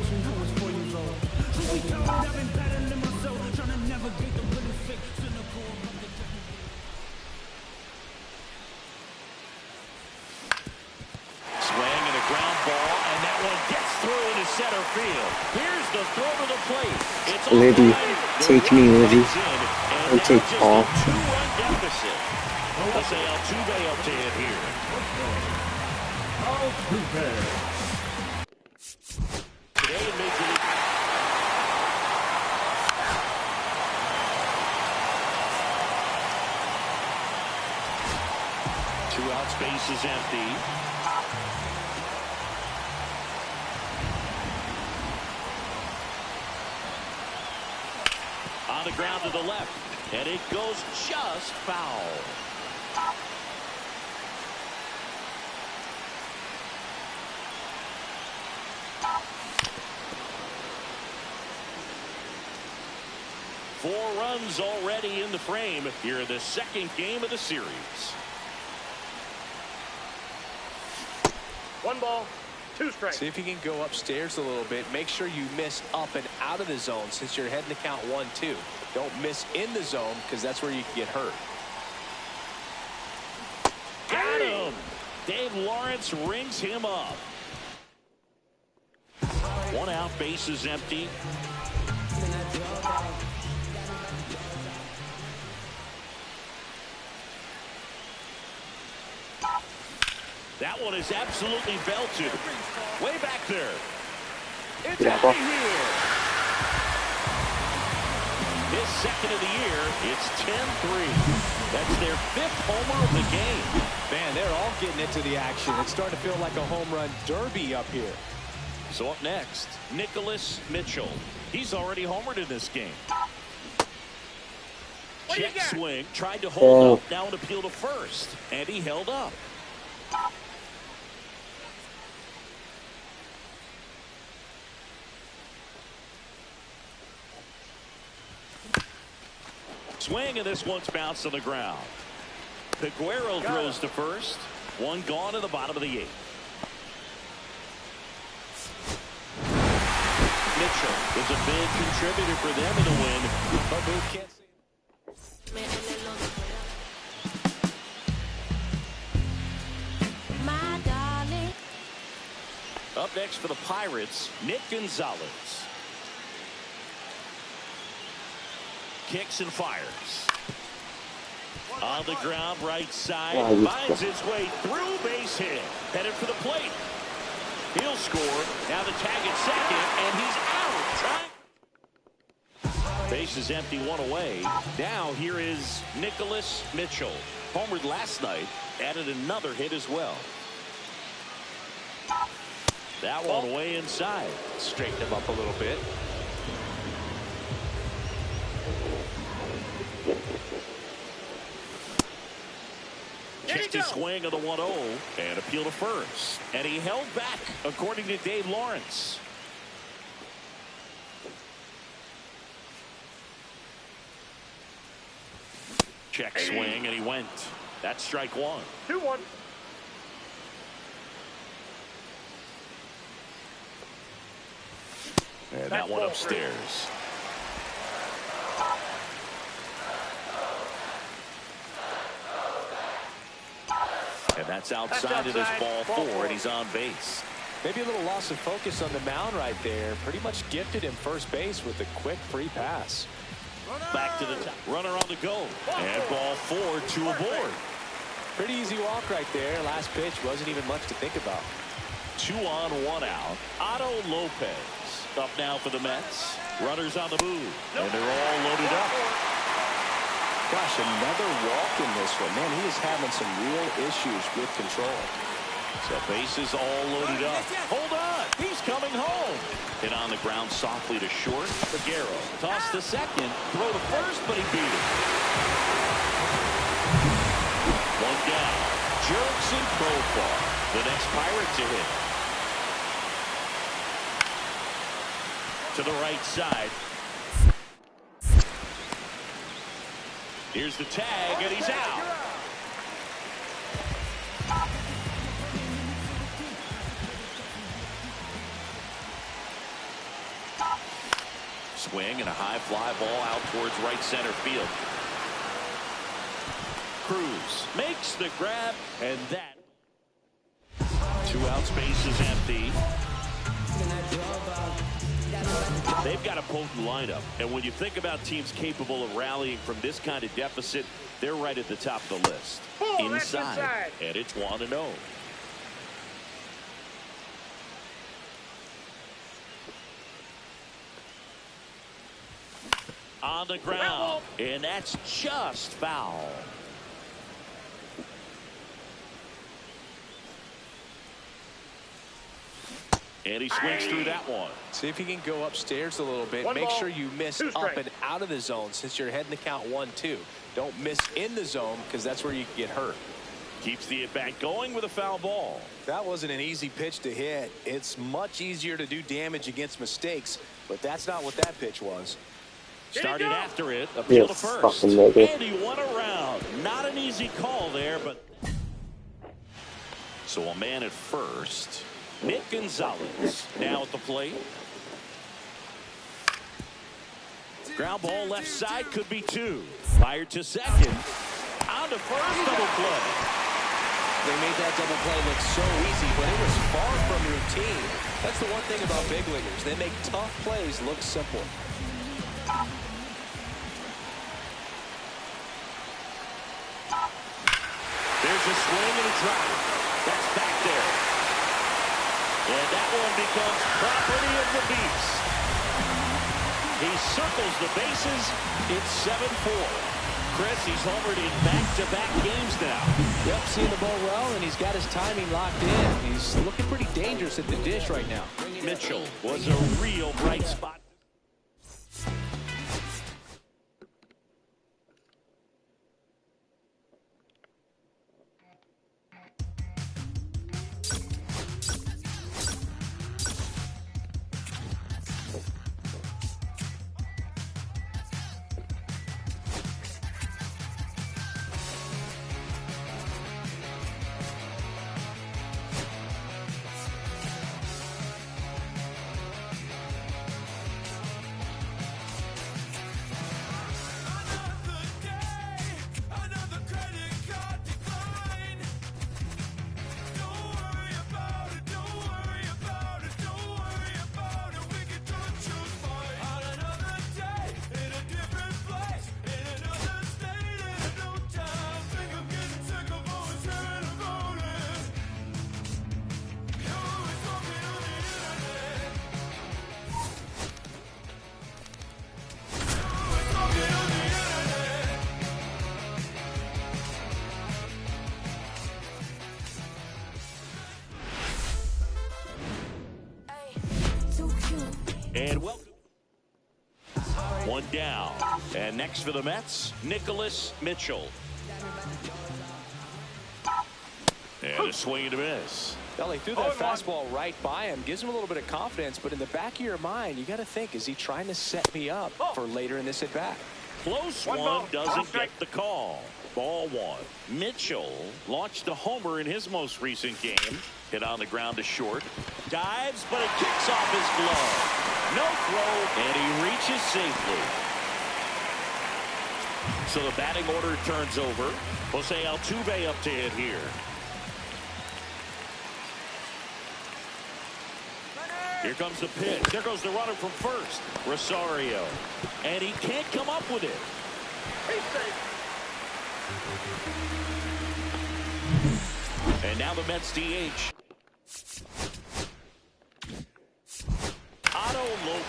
Center field. Here's the throw to the plate. It's Libby, take me, Libby. Don't take Paul. Two-run deficit. Let's say Altuve up to hit here. Today in Major League. Two out, space is empty. On the ground to the left, and it goes just foul. Four runs already in the frame here in the second game of the series. 1 ball. 2 strikes. See if you can go upstairs a little bit. Make sure you miss up and out of the zone since you're heading to count 1-2. Don't miss in the zone because that's where you can get hurt. Got him. Dave Lawrence rings him up. 1 out, base is empty. That one is absolutely belted. Way back there. It's empty here. His second of the year. It's 10-3. That's their 5th homer of the game. Man, they're all getting into the action. It's starting to feel like a home run derby up here. So up next, Nicholas Mitchell. He's already homered in this game. Check swing. Tried to hold up. Now an appeal to first. And he held up. Swing, and this one's bounced on the ground. Peguero throws to first. 1 gone in the bottom of the 8th. Mitchell was a big contributor for them in the win. But Booth can't see it. Up next for the Pirates, Nick Gonzalez. Kicks and fires. On the ground, right side. Finds its way through, base hit. Headed for the plate. He'll score. Now the tag at second, and he's out. Base is empty, one away. Now here is Nicholas Mitchell. Homered last night, added another hit as well. That one way inside. Straighten him up a little bit. Checked his swing of the 1-0 and appeal to first. And he held back, according to Dave Lawrence. Check swing, and he went. That's strike one. 2-1. And that one upstairs. And that's outside. It is ball four, and he's on base. Maybe a little loss of focus on the mound right there. Pretty much gifted him first base with a quick free pass. Back to the top. Runner on the go. And ball four, two aboard. Pretty easy walk right there. Last pitch wasn't even much to think about. 2 on, 1 out. Otto Lopez up now for the Mets. Runners on the move. And they're all loaded up. Gosh, another walk in this one. Man, he is having some real issues with control. So bases all loaded up. Hold on. He's coming home. Hit on the ground softly to short. Figueroa toss to second. Throw to first, but he beat it. One down. Jurickson Profar. The next Pirate to hit. To the right side. Here's the tag, and he's out. Swing and a high fly ball out towards right center field. Cruz makes the grab, and that. 2 outs, base is empty. They've got a potent lineup, and when you think about teams capable of rallying from this kind of deficit, they're right at the top of the list. Inside, and it's 1-0. On the ground, and that's just foul. And he swings through that one. See if you can go upstairs a little bit. Make sure you miss up and out of the zone since you're heading to count 1-2. Don't miss in the zone because that's where you can get hurt. Keeps the at-bat going with a foul ball. That wasn't an easy pitch to hit. It's much easier to do damage against mistakes, but that's not what that pitch was. Started after it, appeal to first. And he won around. Not an easy call there, but. So a man at first. Nick Gonzalez now at the plate. Ground ball left side, could be 2. Fired to second. On to first, double play. They made that double play look so easy, but it was far from routine. That's the one thing about big leaguers. They make tough plays look simple. There's a swing and a drop. That's back there. And that one becomes property of the beast. He circles the bases. It's 7-4. Chris, he's homered in back-to-back games now. Yep, seeing the ball well, and he's got his timing locked in. He's looking pretty dangerous at the dish right now. Mitchell was a real bright spot. And welcome. One down. And next for the Mets, Nicholas Mitchell. And a swing and a miss. Well, he threw that fastball right by him. Gives him a little bit of confidence, but in the back of your mind, you got to think, is he trying to set me up for later in this at-bat? Close one, doesn't get the call. Ball one. Mitchell launched a homer in his most recent game. Hit on the ground to short. Dives, but it kicks off his glove. No throw, and he reaches safely. So the batting order turns over. Jose Altuve up to hit here. Here comes the pitch. There goes the runner from first. Rosario. And he can't come up with it. He's safe. And now the Mets DH. Otto Lopez.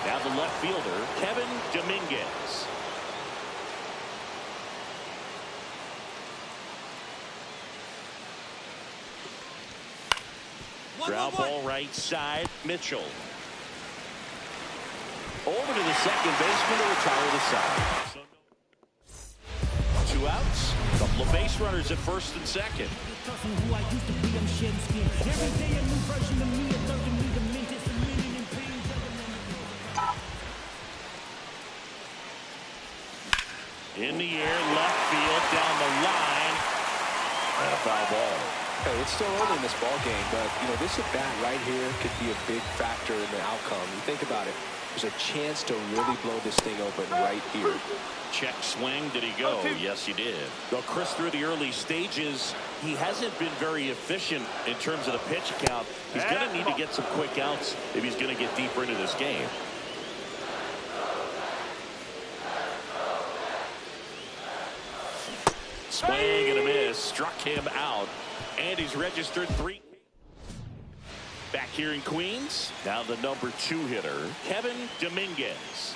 Now the left fielder, Kevin Dominguez. Ground ball right side, Mitchell. Over to the second baseman to retire the side. 2 outs. Couple of base runners at first and second. In the air, left field, down the line. And a foul ball. Hey, it's still early in this ball game, but you know, this at bat right here could be a big factor in the outcome. You think about it. There's a chance to really blow this thing open right here. Check swing. Did he go? Yes, he did. Though Chris, through the early stages, he hasn't been very efficient in terms of the pitch count. He's going to need to get some quick outs if he's going to get deeper into this game. Swing and a miss. Struck him out. And he's registered 3. Back here in Queens, now the number 2 hitter, Kevin Dominguez.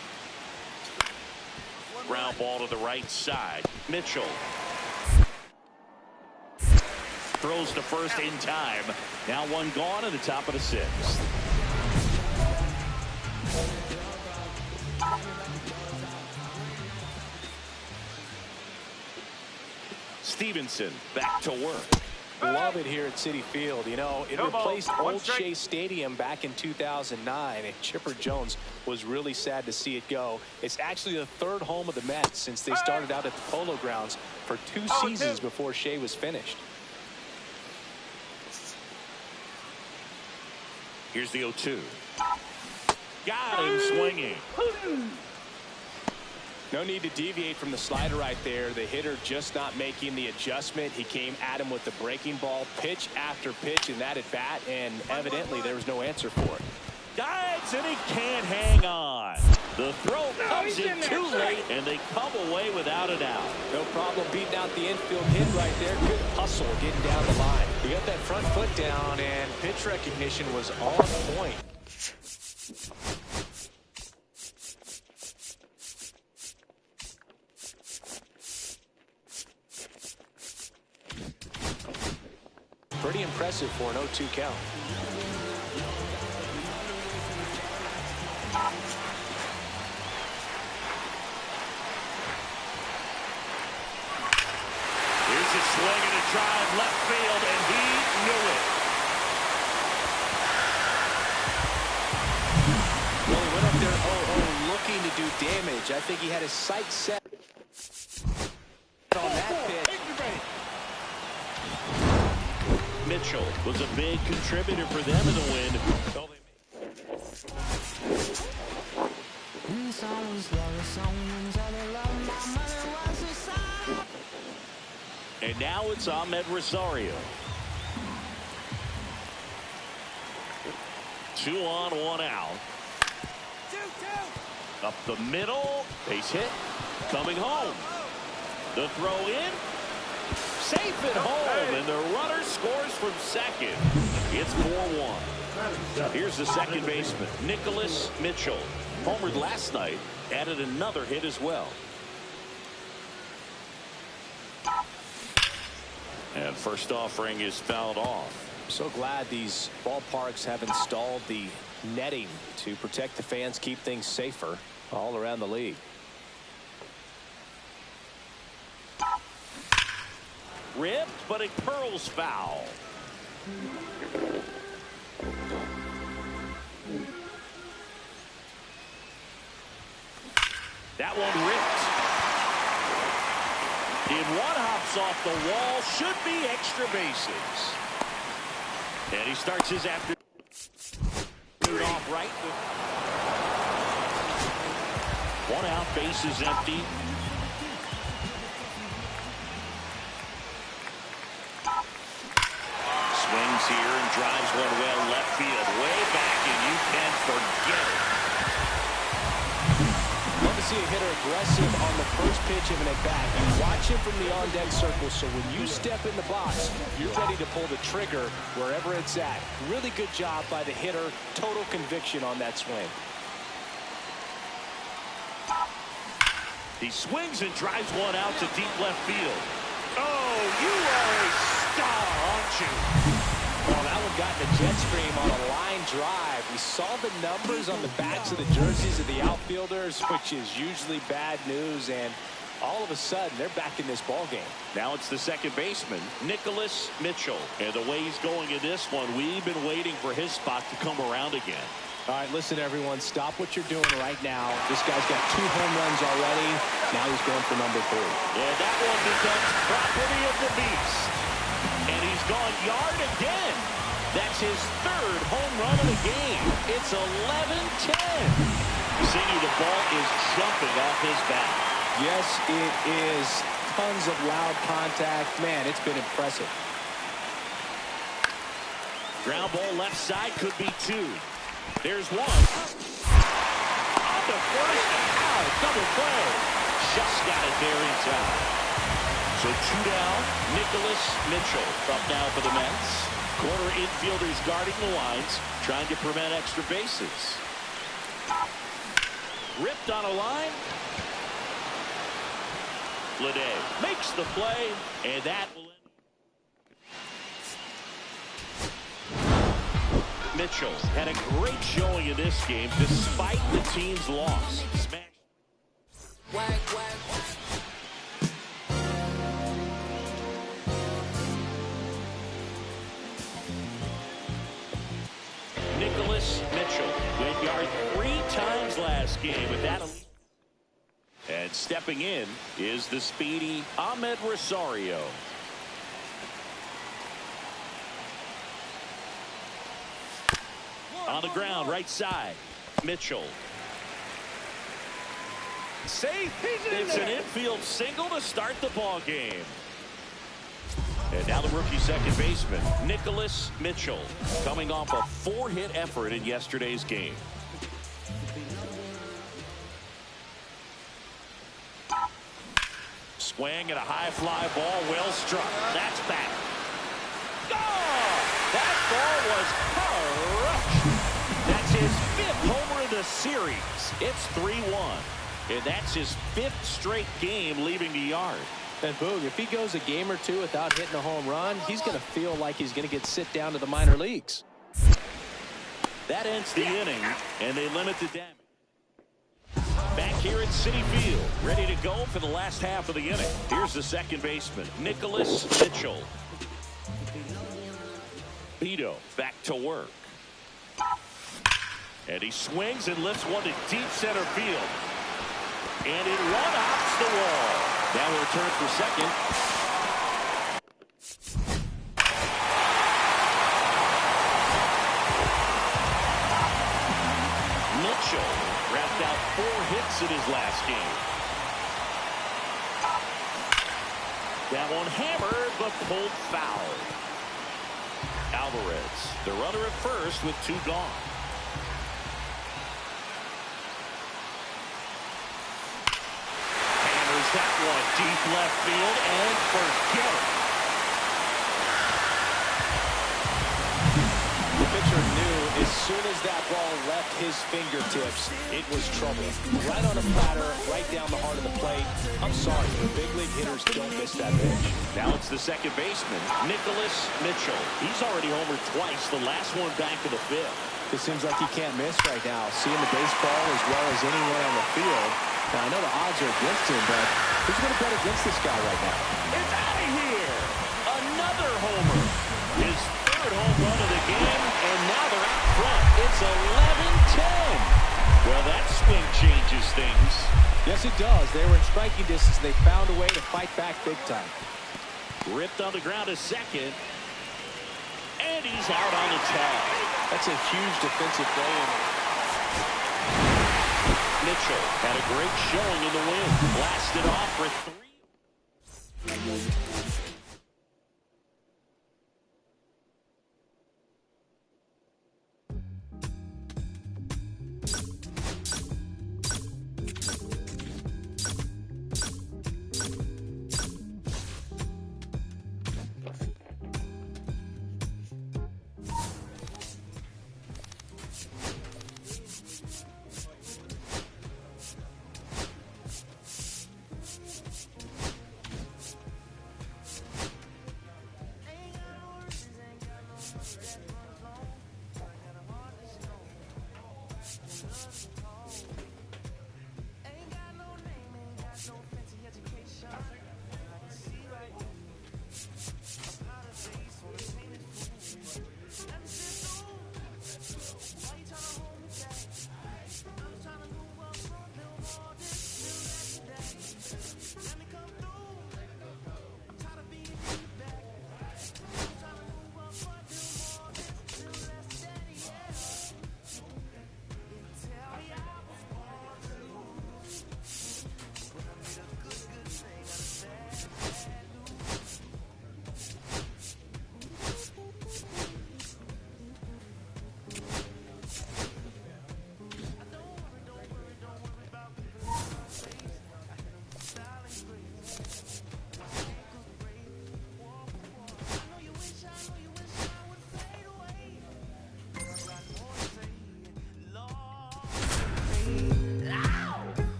Ground ball to the right side. Mitchell throws to first in time. Now one gone at the top of the 6th. Stevenson back to work. Love it here at Citi Field. You know, it replaced old Shea Stadium back in 2009, and Chipper Jones was really sad to see it go. It's actually the 3rd home of the Mets since they started out at the Polo Grounds for 2 seasons before Shea was finished. Here's the 0-2. Got him swinging. No need to deviate from the slider right there. The hitter just not making the adjustment. He came at him with the breaking ball, pitch after pitch in that at bat, and evidently there was no answer for it. Dives, and he can't hang on. The throw comes in too late, and they come away without an out. No problem beating out the infield hit right there. Good hustle getting down the line. He got that front foot down, and pitch recognition was on point. Pretty impressive for an 0-2 count. Here's a swing and a drive left field, and he knew it. Well, he went up there 0-0 looking to do damage. I think he had his sights set on that pitch. Mitchell was a big contributor for them in the win. And now it's Ahmed Rosario. 2 on, 1 out. Up the middle. Base hit. Coming home. The throw in. Safe at home, and the runner scores from second. It's 4-1. Here's the second baseman, Nicholas Mitchell. Homered last night, added another hit as well. And first offering is fouled off. So glad these ballparks have installed the netting to protect the fans, keep things safer all around the league. Ripped, but it curls foul. That one ripped. In one hops off the wall, should be extra bases. And he starts his afternoon off right. One out, base is empty. Swings here and drives one well left field. Way back, and you can forget it. Love to see a hitter aggressive on the first pitch of an at-bat. You watch him from the on-deck circle, so when you step in the box, you're ready to pull the trigger wherever it's at. Really good job by the hitter. Total conviction on that swing. He swings and drives one out to deep left field. Oh, you are a star, aren't you? Well, that one got the jet stream on a line drive. We saw the numbers on the backs of the jerseys of the outfielders, which is usually bad news, and all of a sudden, they're back in this ball game. Now it's the second baseman, Nicholas Mitchell. And the way he's going in this one, we've been waiting for his spot to come around again. All right, listen, everyone, stop what you're doing right now. This guy's got 2 home runs already. Now he's going for number 3. And that one becomes property of the beast. And he's gone yard again. That's his 3rd home run of the game. It's 11-10. Singing the ball is jumping off his bat. Yes, it is. Tons of loud contact. Man, it's been impressive. Ground ball left side, could be 2. There's one. On the first, out, double play. Just got it there in time. So 2 down, Nicholas Mitchell up now for the Mets. Corner infielders guarding the lines, trying to prevent extra bases. Ripped on a line. Lede makes the play, and that will end. Mitchell had a great showing in this game despite the team's loss. Smash. Nicholas Mitchell went yard 3 times last game with that. And stepping in is the speedy Ahmed Rosario. On the ground, right side, Mitchell. Safe. It's an infield single to start the ball game. And now the rookie second baseman, Nicholas Mitchell, coming off a 4-hit effort in yesterday's game. Swing and a high fly ball, well struck. That's back. Oh, that ball was crushed. That's his 5th homer of the series. It's 3-1. And that's his 5th straight game leaving the yard. And Boog, if he goes a game or 2 without hitting a home run, he's going to feel like he's going to get sit down to the minor leagues. That ends the inning, and they limit the damage. Back here at Citi Field, ready to go for the last half of the inning. Here's the second baseman, Nicholas Mitchell. Vito back to work. And he swings and lifts one to deep center field. And it one-hops the wall. Now we'll return for second. Mitchell wrapped out 4 hits in his last game. That one hammered, but pulled foul. Alvarez, the runner at first with 2 gone. Hammers that one deep left field and forget it. The pitcher knew as soon as that ball left his fingertips, it was trouble. Right on a platter, right down the heart of the plate. I'm sorry, but big league hitters don't miss that pitch. Now it's the second baseman, Nicholas Mitchell. He's already homered twice, the last one back in the fifth. It seems like he can't miss right now, seeing the baseball as well as anyone on the field. Now, I know the odds are against him, but who's going to bet against this guy right now? It's out of here! Another homer. His third home run of the game, and now they're out front. It's 11-10. Well, that swing changes things. Yes, it does. They were in striking distance. They found a way to fight back big time. Ripped on the ground to second. And he's out on the tag. That's a huge defensive play. Mitchell had a great showing in the win. Blasted off for 3.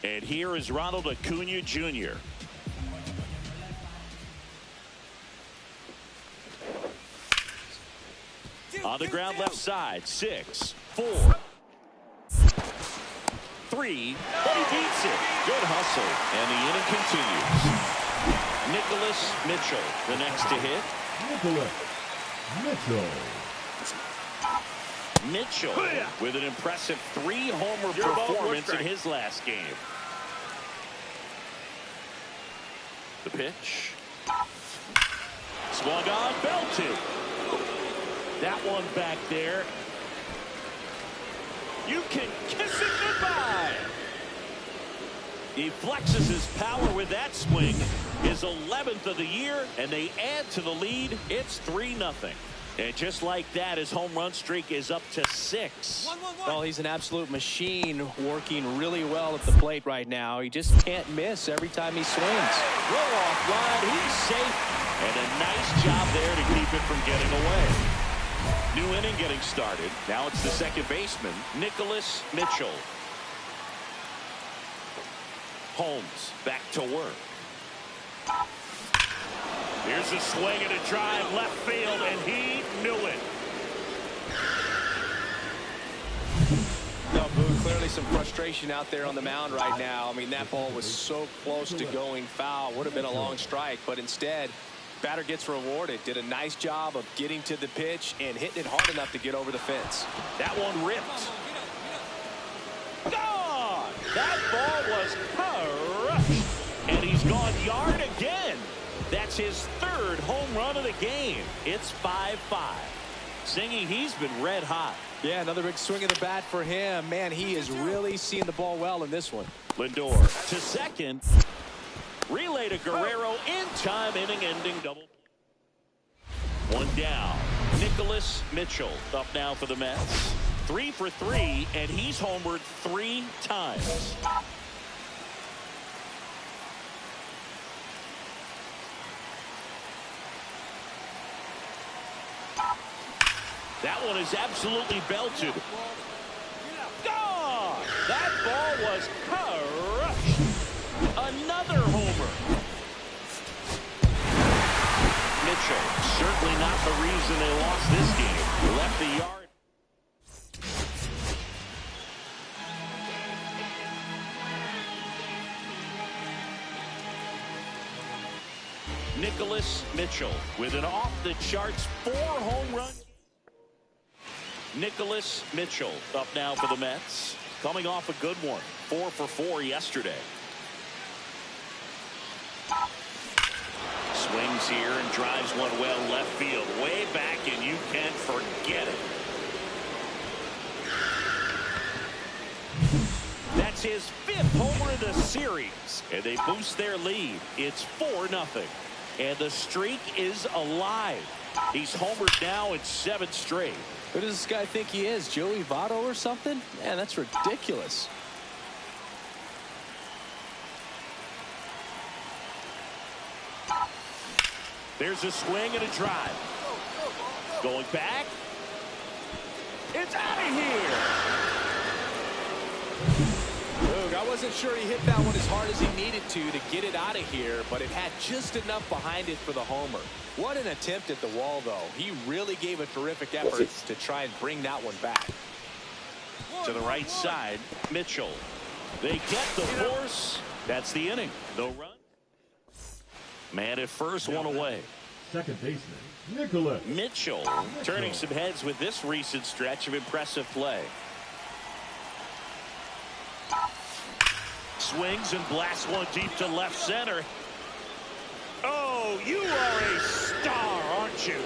And here is Ronald Acuna Jr. On the ground left side, 6, 4, 3, but he beats it. Good hustle, and the inning continues. Nicholas Mitchell, the next to hit. Mitchell with an impressive 3-homer performance in his last game. The pitch. Swung on, belted. That one back there. You can kiss it goodbye. He flexes his power with that swing. His 11th of the year, and they add to the lead. It's 3-0. And just like that, his home run streak is up to 6. Well, he's an absolute machine, working really well at the plate right now. He just can't miss every time he swings. Roll off line, he's safe. And a nice job there to keep it from getting away. New inning getting started. Now it's the second baseman, Nicholas Mitchell. Holmes back to work. Here's a swing and a drive left field, and he knew it. No, Boo, clearly some frustration out there on the mound right now. I mean, that ball was so close to going foul. Would have been a long strike, but instead, batter gets rewarded. Did a nice job of getting to the pitch and hitting it hard enough to get over the fence. That one ripped. Gone! That ball was crushed. And he's gone yard again. That's his 3rd home run of the game. It's 5-5. Singy, he's been red hot. Yeah, another big swing of the bat for him. Man, he is really seeing the ball well in this one. Lindor to second. Relay to Guerrero in time, inning-ending double. One down. Nicholas Mitchell up now for the Mets. 3 for 3, and he's homered 3 times. That one is absolutely belted. Gone! That ball was crushed. Another homer. Mitchell, certainly not the reason they lost this game. Left the yard. Nicholas Mitchell with an off-the-charts 4 home runs. Nicholas Mitchell up now for the Mets. Coming off a good one. 4 for 4 yesterday. Swings here and drives one well left field. Way back, and you can't forget it. That's his 5th homer of the series. And they boost their lead. It's 4-0. And the streak is alive. He's homered now in 7 straight. Who does this guy think he is? Joey Votto or something? Man, that's ridiculous. There's a swing and a drive. Going back. It's out of here. Look, I wasn't sure he hit that one as hard as he needed to get it out of here, but it had just enough behind it for the homer. What an attempt at the wall, though. He really gave a terrific effort to try and bring that one back. To the right side, Mitchell. They get the force. That's the inning. No run. Man at first, one away. Second baseman, Nicholas Mitchell turning some heads with this recent stretch of impressive play. Swings and blasts one deep to left center. Oh, you are a star, aren't you?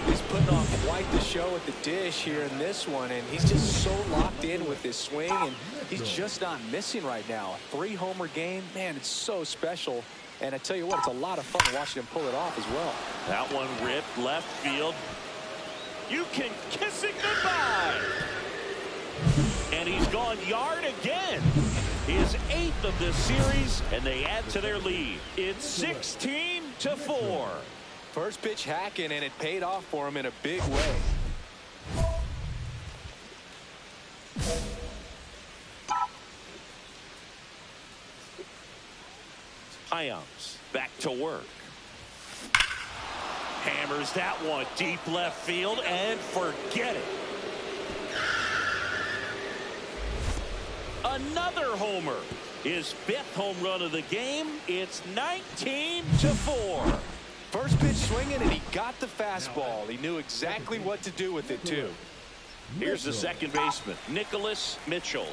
He's putting on quite the show at the dish here in this one, and he's just so locked in with his swing, and he's just not missing right now. A 3-homer game, man, it's so special. And I tell you what, it's a lot of fun watching him pull it off as well. That one ripped left field. You can kiss it goodbye. And he's gone yard again. His 8th of the series, and they add to their lead. It's 16-4. First pitch hacking, and it paid off for him in a big way. Hyams back to work. Hammers that one deep left field and forget it. Another homer. His 5th home run of the game. It's 19-4. First pitch swinging, and he got the fastball. He knew exactly what to do with it, too. Here's the second baseman, Nicholas Mitchell.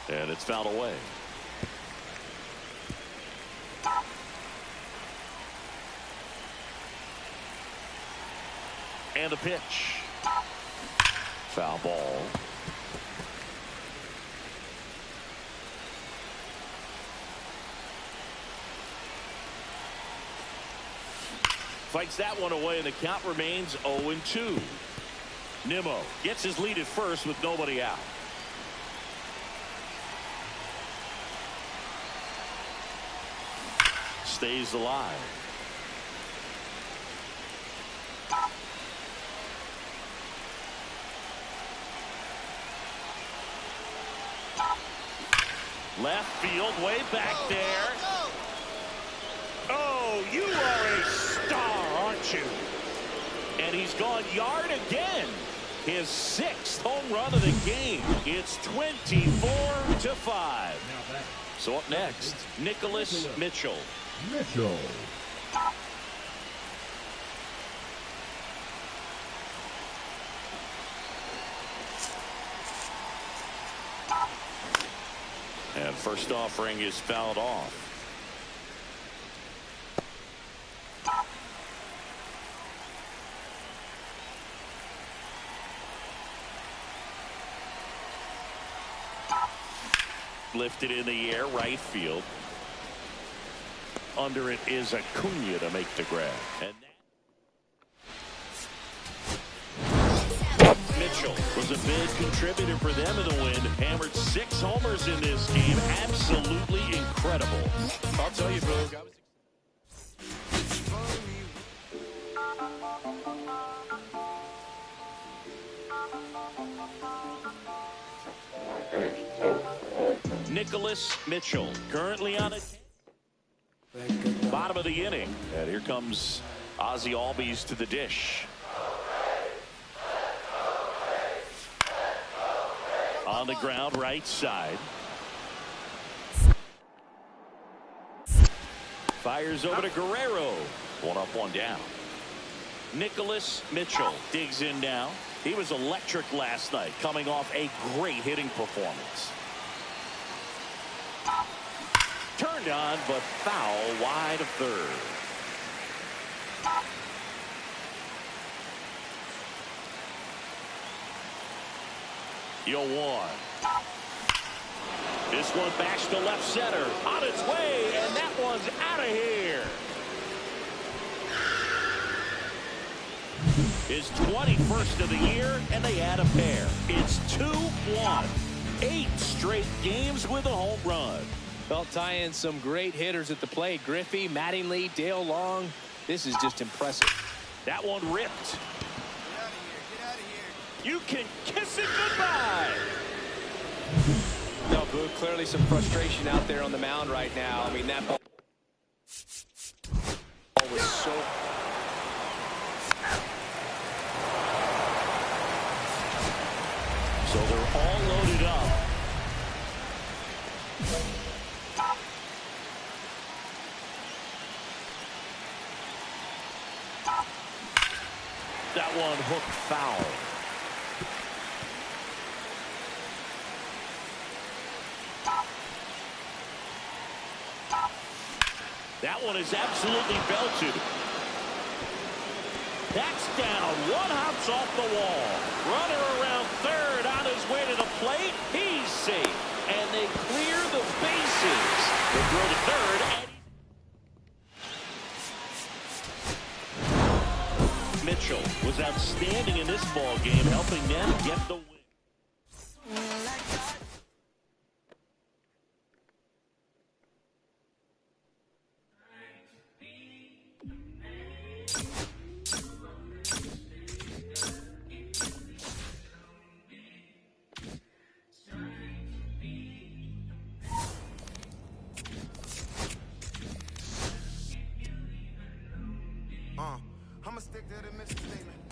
And it's fouled away. And the pitch. Foul ball. Fights that one away, and the count remains 0-2. Nimmo gets his lead at first with nobody out. Stays alive. Left field, way back there. Oh, you are a star, aren't you? And he's gone yard again. His 6th home run of the game. It's 24-5. So up next, Nicholas Mitchell. Mitchell. And first offering is fouled off. Lifted in the air, right field. Under it is Acuna to make the grab. And Mitchell was a big contributor for them in the win. Hammered 6 homers in this game. Absolutely incredible. I'll tell you, Bill. Nicholas Mitchell currently on it. Bottom of the inning. And here comes Ozzie Albies to the dish. On the ground, right side. Fires over to Guerrero. One up, one down. Nicholas Mitchell digs in now. He was electric last night, coming off a great hitting performance. Turned on, but foul wide of third. You'll one. This one backs to left center. On its way, and that one's out of here. His 21st of the year, and they add a pair. It's 2-1. 8 straight games with a home run. Well, tie in some great hitters at the plate. Griffey, Mattingly, Dale Long. This is just impressive. That one ripped. You can kiss it goodbye. No, Boo, clearly some frustration out there on the mound right now. I mean, that ball was so... So they're all loaded up. That one hooked foul. That one is absolutely belted. That's down. One hops off the wall. Runner around third on his way to the plate. He's safe. And they clear the bases. They throw to third. And Mitchell was outstanding in this ball game, helping them get the win. I'ma stick to the mission statement.